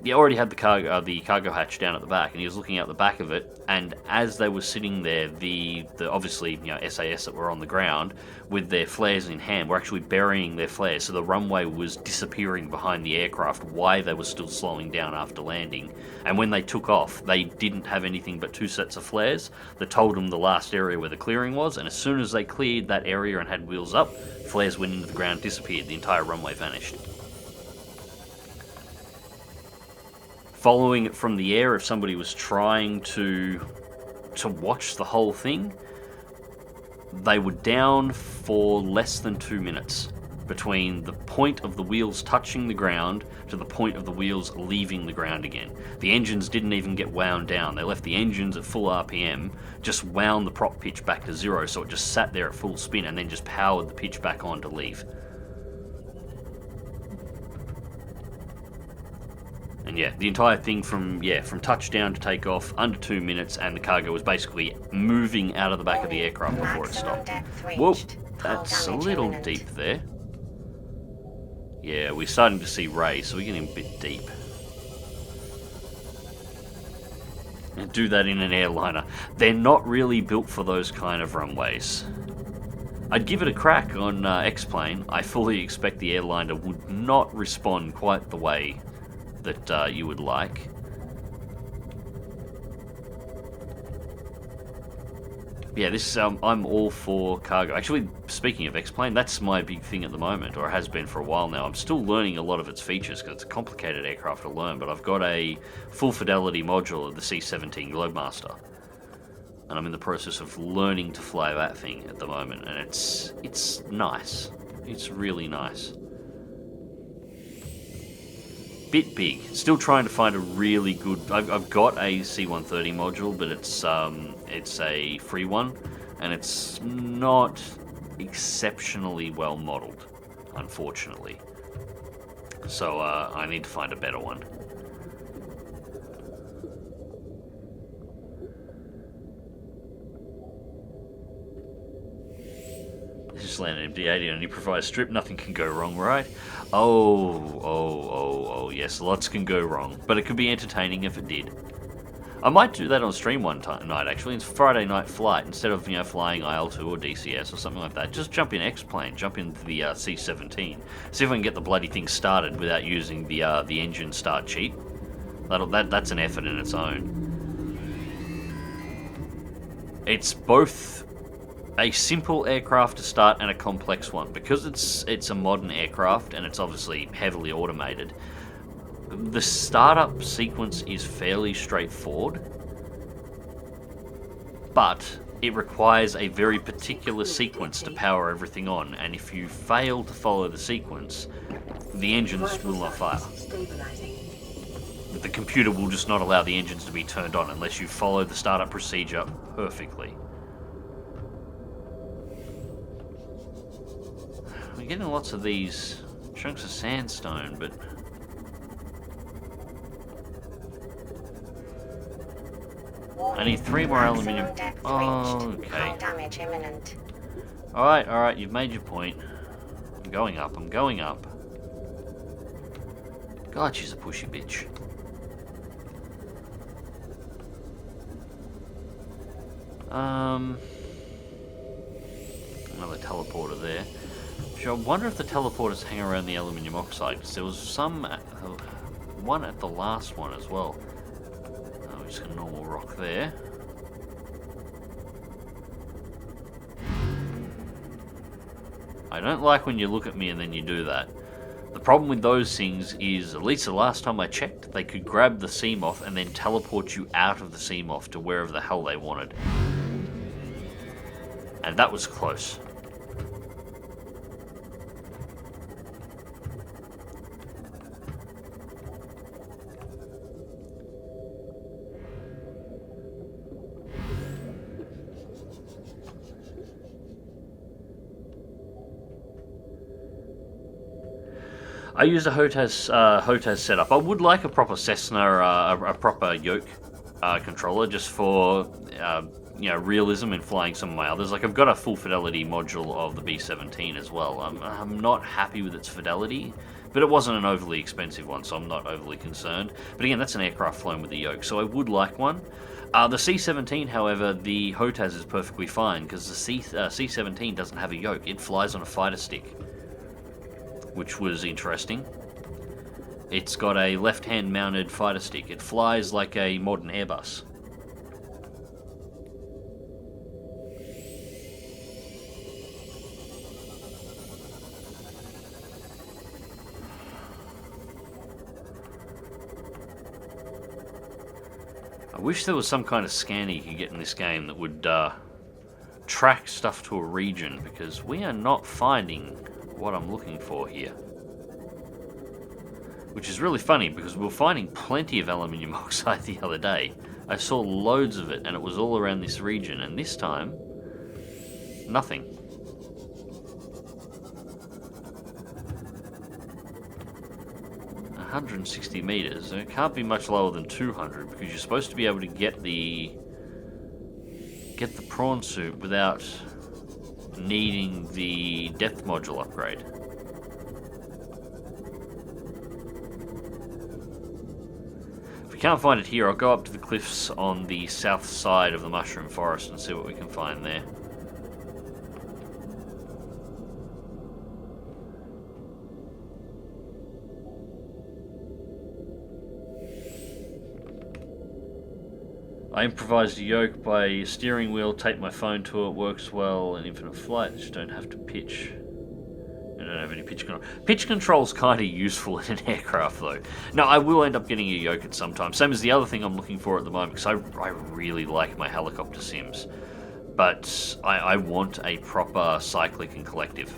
He already had the cargo hatch down at the back, and he was looking out the back of it, and as they were sitting there, the obviously SAS that were on the ground with their flares in hand were actually burying their flares, so the runway was disappearing behind the aircraft while they were still slowing down after landing. And when they took off, they didn't have anything but 2 sets of flares that told them the last area where the clearing was, and as soon as they cleared that area and had wheels up, flares went into the ground, disappeared, the entire runway vanished. following it from the air, if somebody was trying to watch the whole thing, they were down for less than 2 minutes between the point of the wheels touching the ground to the point of the wheels leaving the ground again. The engines didn't even get wound down. They left the engines at full RPM, just wound the prop pitch back to 0, so it just sat there at full spin and then just powered the pitch back on to leave. And yeah, the entire thing from touchdown to takeoff, under 2 minutes, and the cargo was basically moving out of the back of the aircraft before it stopped. Whoa, that's a little deep there. Yeah, we're starting to see rays, so we're getting a bit deep. And do that in an airliner. They're not really built for those kind of runways. I'd give it a crack on X-Plane. I fully expect the airliner would not respond quite the way that you would like. Yeah, this I'm all for cargo. Actually, speaking of X-Plane, that's my big thing at the moment, or it has been for a while now. I'm still learning a lot of its features because it's a complicated aircraft to learn, but I've got a full fidelity module of the C-17 Globemaster, and I'm in the process of learning to fly that thing at the moment, and it's nice. It's really nice. Bit big. Still trying to find a really good... I've got a C-130 module, but it's a free one, and it's not exceptionally well modeled, unfortunately. So I need to find a better one. Just landed MD-80 on improvised strip. Nothing can go wrong, right? Oh, yes, lots can go wrong. But it could be entertaining if it did. I might do that on stream one night, actually. It's Friday night flight. Instead of, flying IL-2 or DCS or something like that, just jump in X-Plane, jump into the C-17. See if I can get the bloody thing started without using the engine start cheat. That's an effort in its own. It's both a simple aircraft to start and a complex one. Because it's a modern aircraft and it's obviously heavily automated, the startup sequence is fairly straightforward, but it requires a very particular sequence to power everything on, and if you fail to follow the sequence, the engines will not fire. The computer will just not allow the engines to be turned on unless you follow the startup procedure perfectly. We're getting lots of these chunks of sandstone, but I need 3 more aluminium. Oh, okay. Alright, you've made your point. I'm going up. God, she's a pushy bitch. Another teleporter there. I wonder if the teleporters hang around the aluminium oxide, because there was one at the last one as well. Just a normal rock there. I don't like when you look at me and then you do that. The problem with those things is, at least the last time I checked, they could grab the seam-off and then teleport you out of the seam-off to wherever the hell they wanted. And that was close. I use a HoTaS setup. I would like a proper Cessna, a proper yoke controller, just for realism in flying some of my others. Like, I've got a full fidelity module of the B-17 as well. I'm not happy with its fidelity, but it wasn't an overly expensive one, so I'm not overly concerned. But again, that's an aircraft flown with a yoke, so I would like one. The C-17, however, the HoTaS is perfectly fine, because the C-17 doesn't have a yoke. It flies on a fighter stick, which was interesting. It's got a left-hand mounted fighter stick. It flies like a modern Airbus. I wish there was some kind of scanner you could get in this game that would track stuff to a region, because we are not finding what I'm looking for here. Which is really funny, because we were finding plenty of aluminium oxide the other day. I saw loads of it, and it was all around this region, and this time, nothing. $160 meters. It can't be much lower than 200, because you're supposed to be able to get the prawn suit without needing the depth module upgrade. If we can't find it here, I'll go up to the cliffs on the south side of the mushroom forest and see what we can find there. I improvised a yoke by a steering wheel, taped my phone to it, works well, and infinite flight. Just don't have to pitch. I don't have any pitch control. Pitch control's kind of useful in an aircraft, though. No, I will end up getting a yoke at some time. Same as the other thing I'm looking for at the moment, because I really like my helicopter sims. But I want a proper Skylake and collective.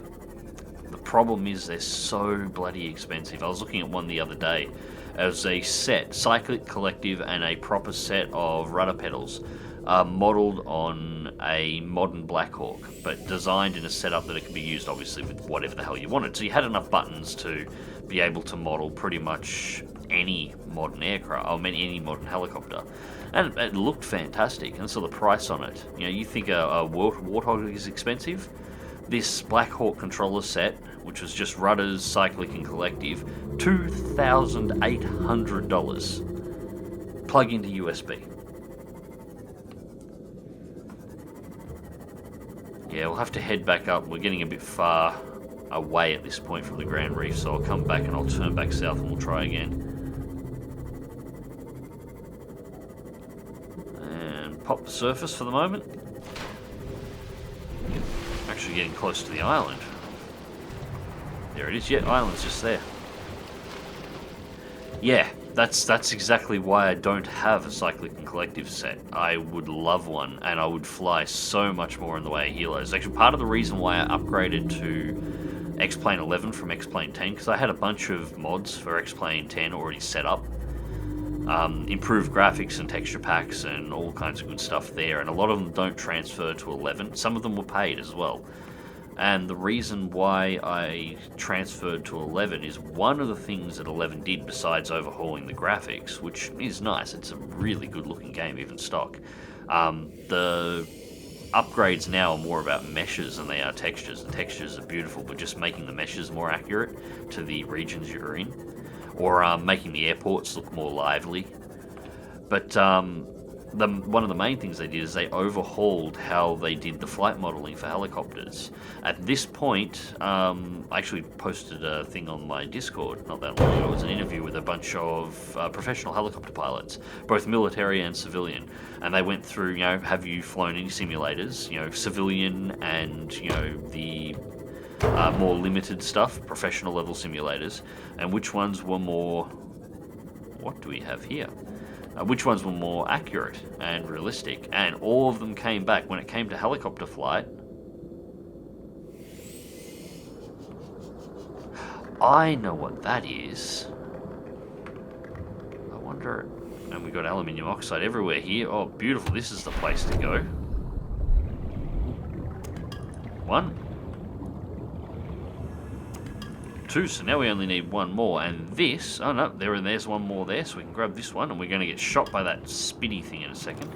The problem is they're so bloody expensive. I was looking at one the other day. As a set, Skylake Collective and a proper set of rudder pedals modelled on a modern Black Hawk, but designed in a setup that it could be used obviously with whatever the hell you wanted. So you had enough buttons to be able to model pretty much any modern aircraft, I mean any modern helicopter. And it looked fantastic, and so the price on it. You know, you think a Warthog is expensive? This Black Hawk controller set, which was just rudders, Skylake and collective, $2,800. Plug into USB. Yeah, we'll have to head back up. We're getting a bit far away at this point from the Grand Reef, so I'll come back and I'll turn back south and we'll try again. And pop the surface for the moment. Actually getting close to the island. There it is. Yeah, island's just there. Yeah, that's exactly why I don't have a Skylake and collective set. I would love one, and I would fly so much more in the way of helos. Actually, part of the reason why I upgraded to X-Plane 11 from X-Plane 10, because I had a bunch of mods for X-Plane 10 already set up. Improved graphics and texture packs and all kinds of good stuff there, and a lot of them don't transfer to 11. Some of them were paid as well. And the reason why I transferred to 11 is one of the things that 11 did besides overhauling the graphics, which is nice. It's a really good looking game, even stock. The upgrades now are more about meshes than they are textures. The textures are beautiful, but just making the meshes more accurate to the regions you're in, or making the airports look more lively. But one of the main things they did is they overhauled how they did the flight modeling for helicopters. At this point, I actually posted a thing on my Discord not that long ago. It was an interview with a bunch of professional helicopter pilots, both military and civilian, and they went through, you know, have you flown any simulators, you know, civilian and, you know, the more limited stuff, professional level simulators, and which ones were more, what do we have here? Which ones were more accurate and realistic, and all of them came back when it came to helicopter flight. I know what that is. I wonder, and we got aluminium oxide everywhere here. Oh, beautiful, this is the place to go. One. Two, so now we only need one more, and this, oh no, there's one more there, so we can grab this one, and we're going to get shot by that spinny thing in a second.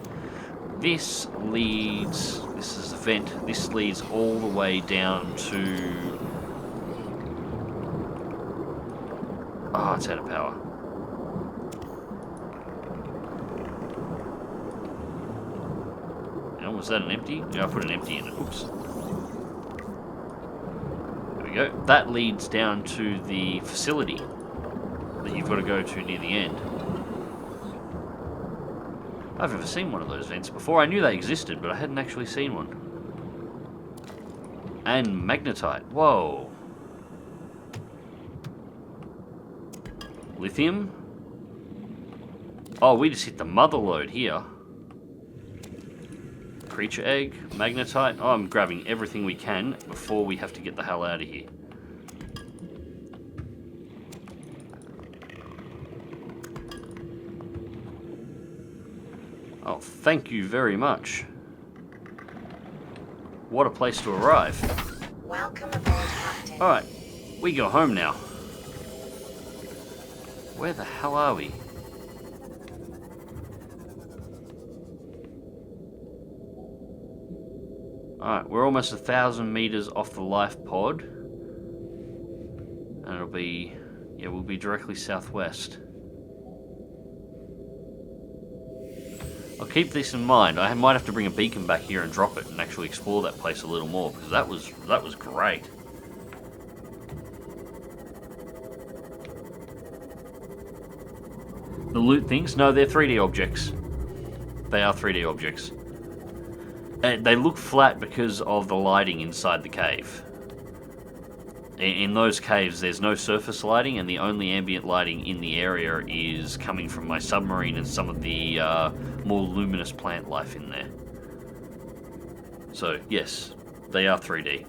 This leads, this is the vent, this leads all the way down to, oh, it's out of power. Now, was that an empty? Yeah, I put an empty in it, oops. Go. That leads down to the facility that you've got to go to near the end. I've never seen one of those vents before. I knew they existed, but I hadn't actually seen one. And magnetite. Whoa. Lithium. Oh, we just hit the mother lode here. Creature egg, magnetite. Oh, I'm grabbing everything we can before we have to get the hell out of here. Oh, thank you very much. What a place to arrive. Welcome aboard, Captain. Alright, we go home now. Where the hell are we? Alright, we're almost 1,000 meters off the life pod. And it'll be... yeah, we'll be directly southwest. I'll keep this in mind. I might have to bring a beacon back here and drop it and actually explore that place a little more, because that was great. The loot things? No, they're 3D objects. They are 3D objects. And they look flat because of the lighting inside the cave. In those caves, there's no surface lighting, and the only ambient lighting in the area is coming from my submarine and some of the more luminous plant life in there. So, yes, they are 3D.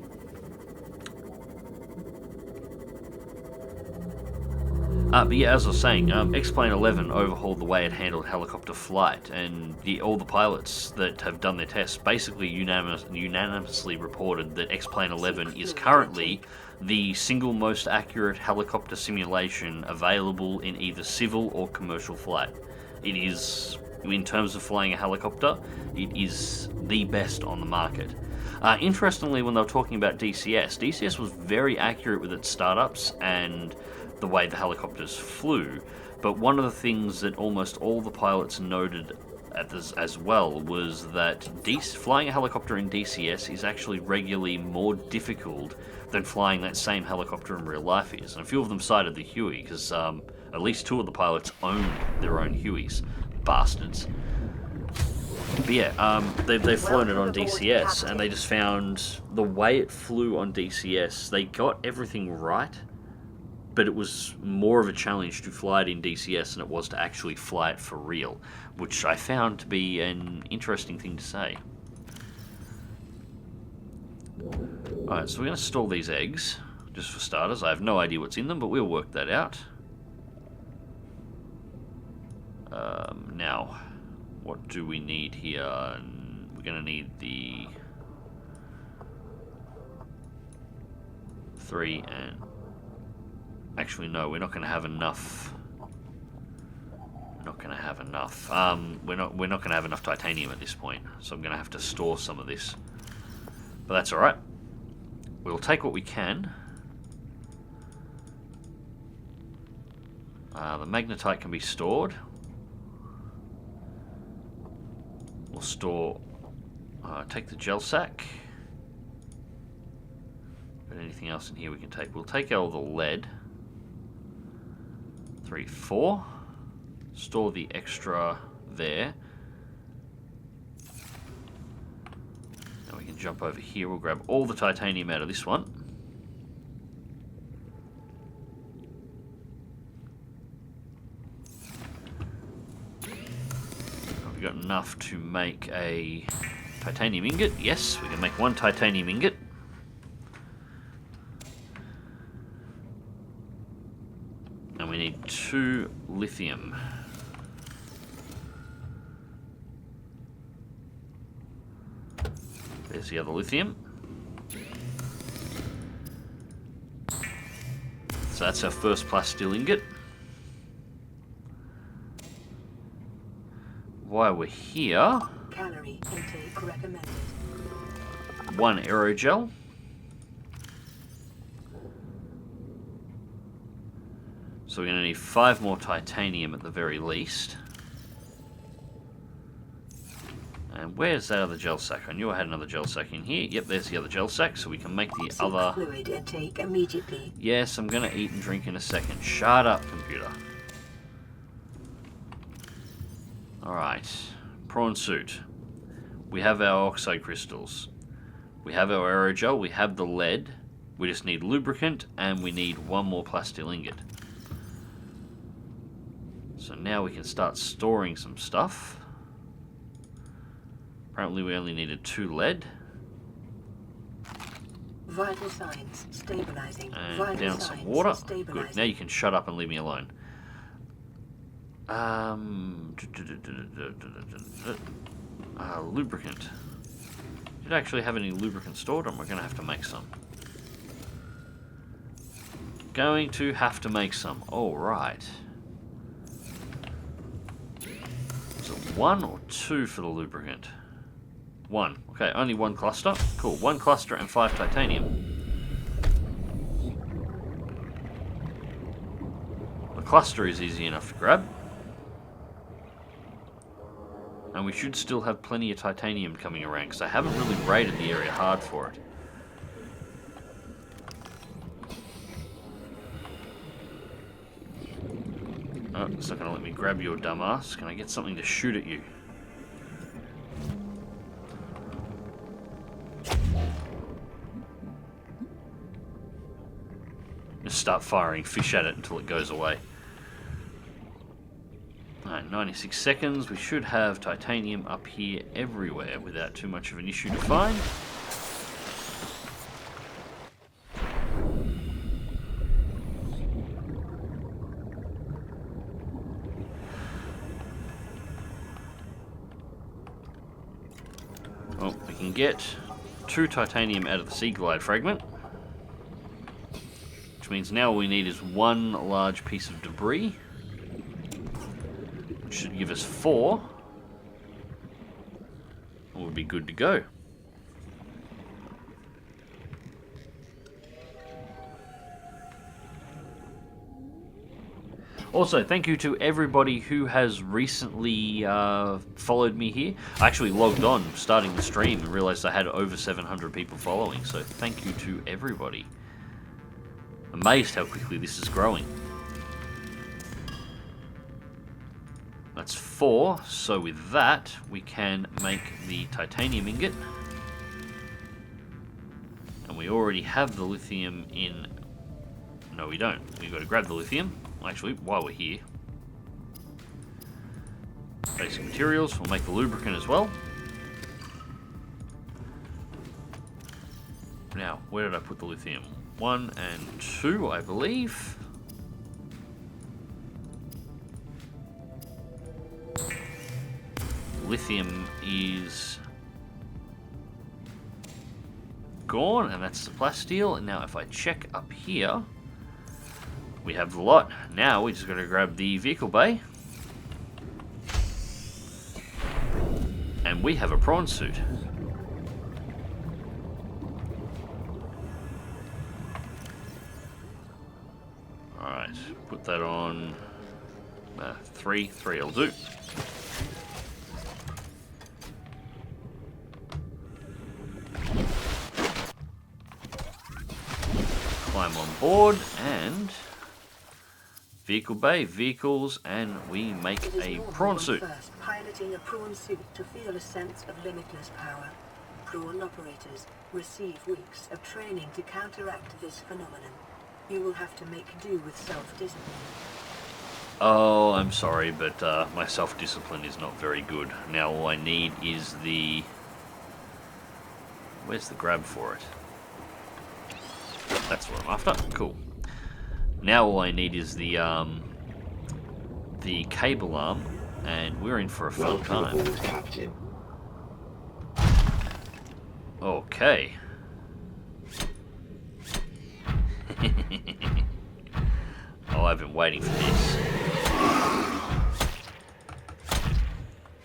But yeah, as I was saying, X-Plane 11 overhauled the way it handled helicopter flight, and all the pilots that have done their tests basically unanimously reported that X-Plane 11 is currently the single most accurate helicopter simulation available in either civil or commercial flight. It is, in terms of flying a helicopter, it is the best on the market. Interestingly, when they were talking about DCS was very accurate with its startups and the way the helicopters flew, but one of the things that almost all the pilots noted as well was that flying a helicopter in DCS is actually regularly more difficult than flying that same helicopter in real life is. And a few of them cited the Huey, because at least 2 of the pilots owned their own Hueys. Bastards. But yeah, they've flown it on DCS, and they just found the way it flew on DCS, they got everything right, but it was more of a challenge to fly it in DCS than it was to actually fly it for real, which I found to be an interesting thing to say. Alright, so we're going to store these eggs, just for starters. I have no idea what's in them, but we'll work that out. Now, what do we need here? We're going to need the 3 and... Actually, no, we're not going to have enough. We're not going to have enough. We're not going to have enough titanium at this point, so I'm going to have to store some of this. But that's all right. We'll take what we can. The magnetite can be stored. We'll store. Take the gel sack. Got anything else in here we can take? We'll take all the lead. 3, 4. Store the extra there. Now we can jump over here. We'll grab all the titanium out of this one. We've got enough to make a titanium ingot. Yes, we can make 1 titanium ingot. And we need 2 lithium. There's the other lithium. So that's our first plasteel ingot. While we're here, Calorie intake recommended. 1 aerogel. So we're going to need 5 more titanium at the very least. And where's that other gel sack? I knew I had another gel sack in here. Yep, there's the other gel sack, so we can make the other... Fluid intake immediately. Yes, I'm going to eat and drink in a second. Shut up, computer. Alright. Prawn suit. We have our oxide crystals. We have our aerogel. We have the lead. We just need lubricant, and we need 1 more plasteel ingot. So now we can start storing some stuff. Apparently we only needed 2 lead. Vital signs stabilizing. And Vital down signs some water. stabilizing. Good. Now you can shut up and leave me alone. Lubricant. Did I actually have any lubricant stored, or am I going to have to make some? Going to have to make some. Alright. Was it 1 or 2 for the lubricant? 1. Okay, only 1 cluster. Cool. 1 cluster and 5 titanium. The cluster is easy enough to grab. And we should still have plenty of titanium coming around, because I haven't really raided the area hard for it. Oh, it's not going to let me grab your dumbass. Can I get something to shoot at you? Just start firing fish at it until it goes away. Alright, 96 seconds. We should have titanium up here everywhere without too much of an issue to find. Well, we can get 2 titanium out of the sea glide fragment. Which means now all we need is 1 large piece of debris. Which should give us 4. And we'll be good to go. Also, thank you to everybody who has recently followed me here. I actually logged on starting the stream and realized I had over 700 people following, so thank you to everybody. Amazed how quickly this is growing. That's 4, so with that we can make the titanium ingot. And we already have the lithium in... No, we don't. We've got to grab the lithium. Actually, while we're here. Basic materials, we'll make the lubricant as well. Now, where did I put the lithium? 1 and 2, I believe. Lithium is gone, and that's the plasteel. And now if I check up here, we have the lot. Now we just got to grab the vehicle bay. And we have a prawn suit. Alright, put that on 3 will do. Climb on board and vehicle bay, vehicles, and we make a prawn suit. First, piloting a prawn suit to feel a sense of limitless power. Prawn operators receive weeks of training to counteract this phenomenon. You will have to make do with self-discipline. Oh, I'm sorry, but my self-discipline is not very good. Now all I need is the... Where's the grab for it? That's what I'm after. Cool. Now all I need is the cable arm, and we're in for a fun time. Captain. Okay. Oh, I've been waiting for this.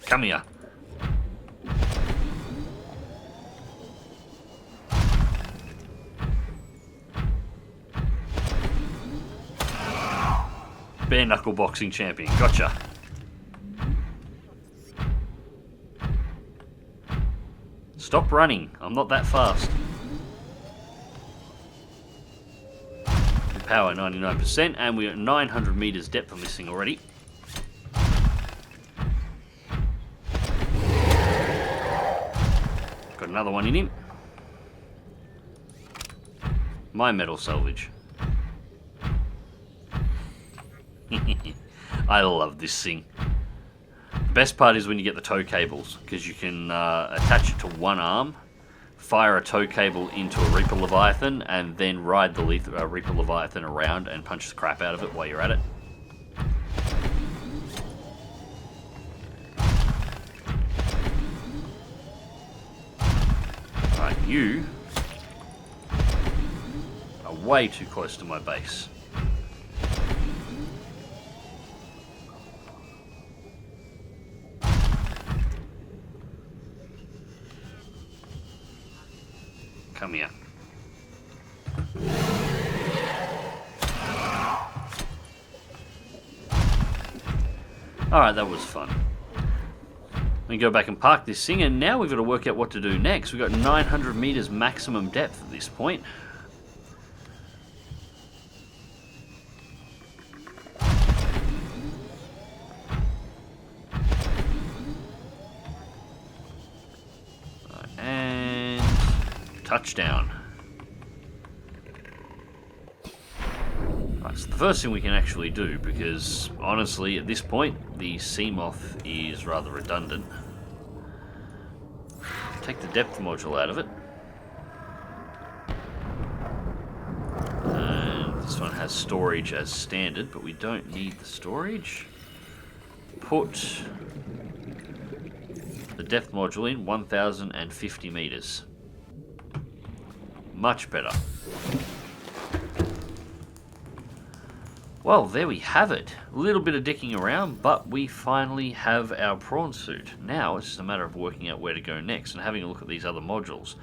Come here. Bare knuckle boxing champion. Gotcha. Stop running. I'm not that fast. Power 99%, and we're at 900 meters depth on this thing already. Got another one in him. My metal salvage. I love this thing. The best part is when you get the tow cables, because you can attach it to one arm, fire a tow cable into a Reaper Leviathan, and then ride the Reaper Leviathan around and punch the crap out of it while you're at it. Alright, you are way too close to my base. Come here. Alright, that was fun. We go back and park this thing, and now we've got to work out what to do next. We've got 900 meters maximum depth at this point. Touchdown. Right, so the first thing we can actually do, because honestly at this point the CMOF is rather redundant. Take the depth module out of it. And this one has storage as standard, but we don't need the storage. Put the depth module in 1050 meters. Much better. Well, there we have it. A little bit of dicking around, but we finally have our prawn suit. Now it's just a matter of working out where to go next and having a look at these other modules.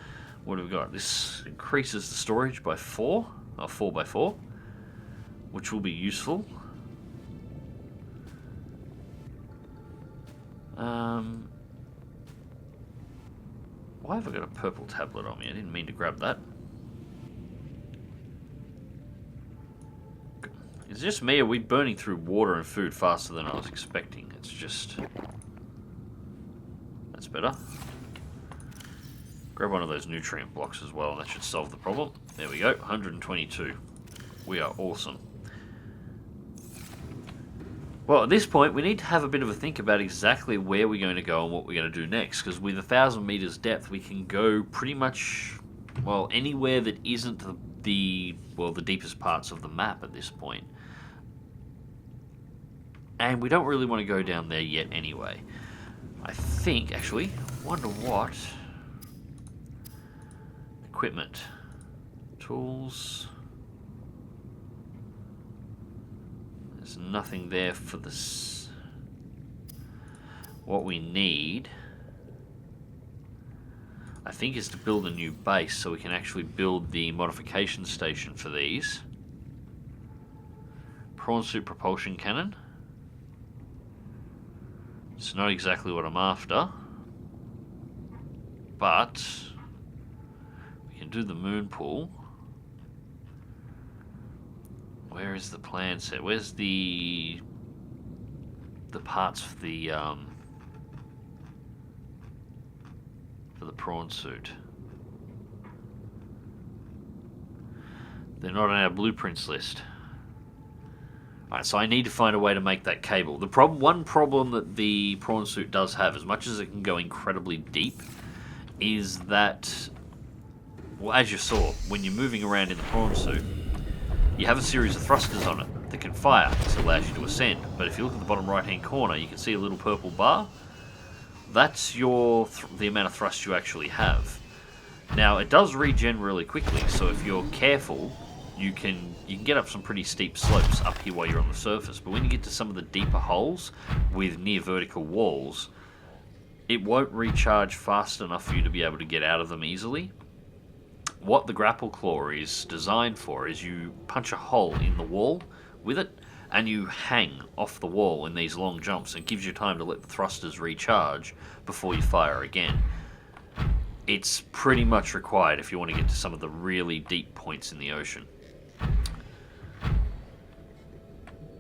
What have we got? This increases the storage by 4 by 4, which will be useful. Why have I got a purple tablet on me? I didn't mean to grab that. Is it just me, or are we burning through water and food faster than I was expecting? It's just... That's better. Grab one of those nutrient blocks as well, and that should solve the problem. There we go, 122. We are awesome. Well, at this point, we need to have a bit of a think about exactly where we're going to go and what we're going to do next, because with 1,000 meters depth, we can go pretty much, well, anywhere that isn't the deepest parts of the map at this point. And we don't really want to go down there yet anyway. I think, actually, wonder what... Equipment. Tools. There's nothing there for this. What we need, I think, is to build a new base so we can actually build the modification station for these. Prawn suit propulsion cannon. It's not exactly what I'm after, but we can do the moon pool. Where is the plan set? Where's the parts for the prawn suit? They're not on our blueprints list. Alright, so I need to find a way to make that cable. One problem that the prawn suit does have, as much as it can go incredibly deep, is that, well, as you saw, when you're moving around in the prawn suit, you have a series of thrusters on it that can fire. This allows you to ascend. But if you look at the bottom right-hand corner, you can see a little purple bar. That's the amount of thrust you actually have. Now, it does regen really quickly, so if you're careful, you can get up some pretty steep slopes up here while you're on the surface. But when you get to some of the deeper holes with near vertical walls, it won't recharge fast enough for you to be able to get out of them easily. What the grapple claw is designed for is you punch a hole in the wall with it, and you hang off the wall in these long jumps, and it gives you time to let the thrusters recharge before you fire again. It's pretty much required if you want to get to some of the really deep points in the ocean.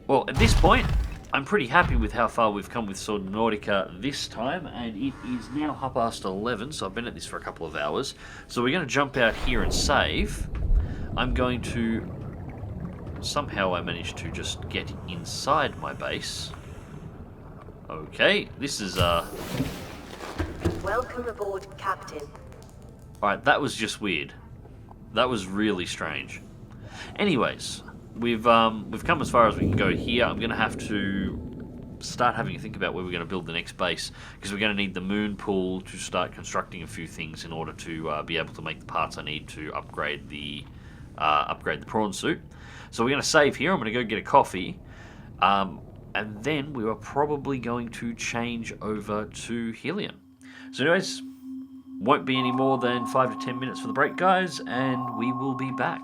Well, at this point, I'm pretty happy with how far we've come with Subnautica this time, and it is now 11:30, so I've been at this for a couple of hours. So we're going to jump out here and save. I'm going to somehow I managed to just get inside my base. Okay, this is Welcome aboard, Captain. Alright, that was just weird. That was really strange. Anyways, we've come as far as we can go here. I'm going to have to start having a think about where we're going to build the next base, because we're going to need the moon pool to start constructing a few things in order to be able to make the parts I need to upgrade the prawn suit. So we're going to save here. I'm going to go get a coffee, and then we are probably going to change over to Helium. So anyways, won't be any more than 5 to 10 minutes for the break, guys, and we will be back.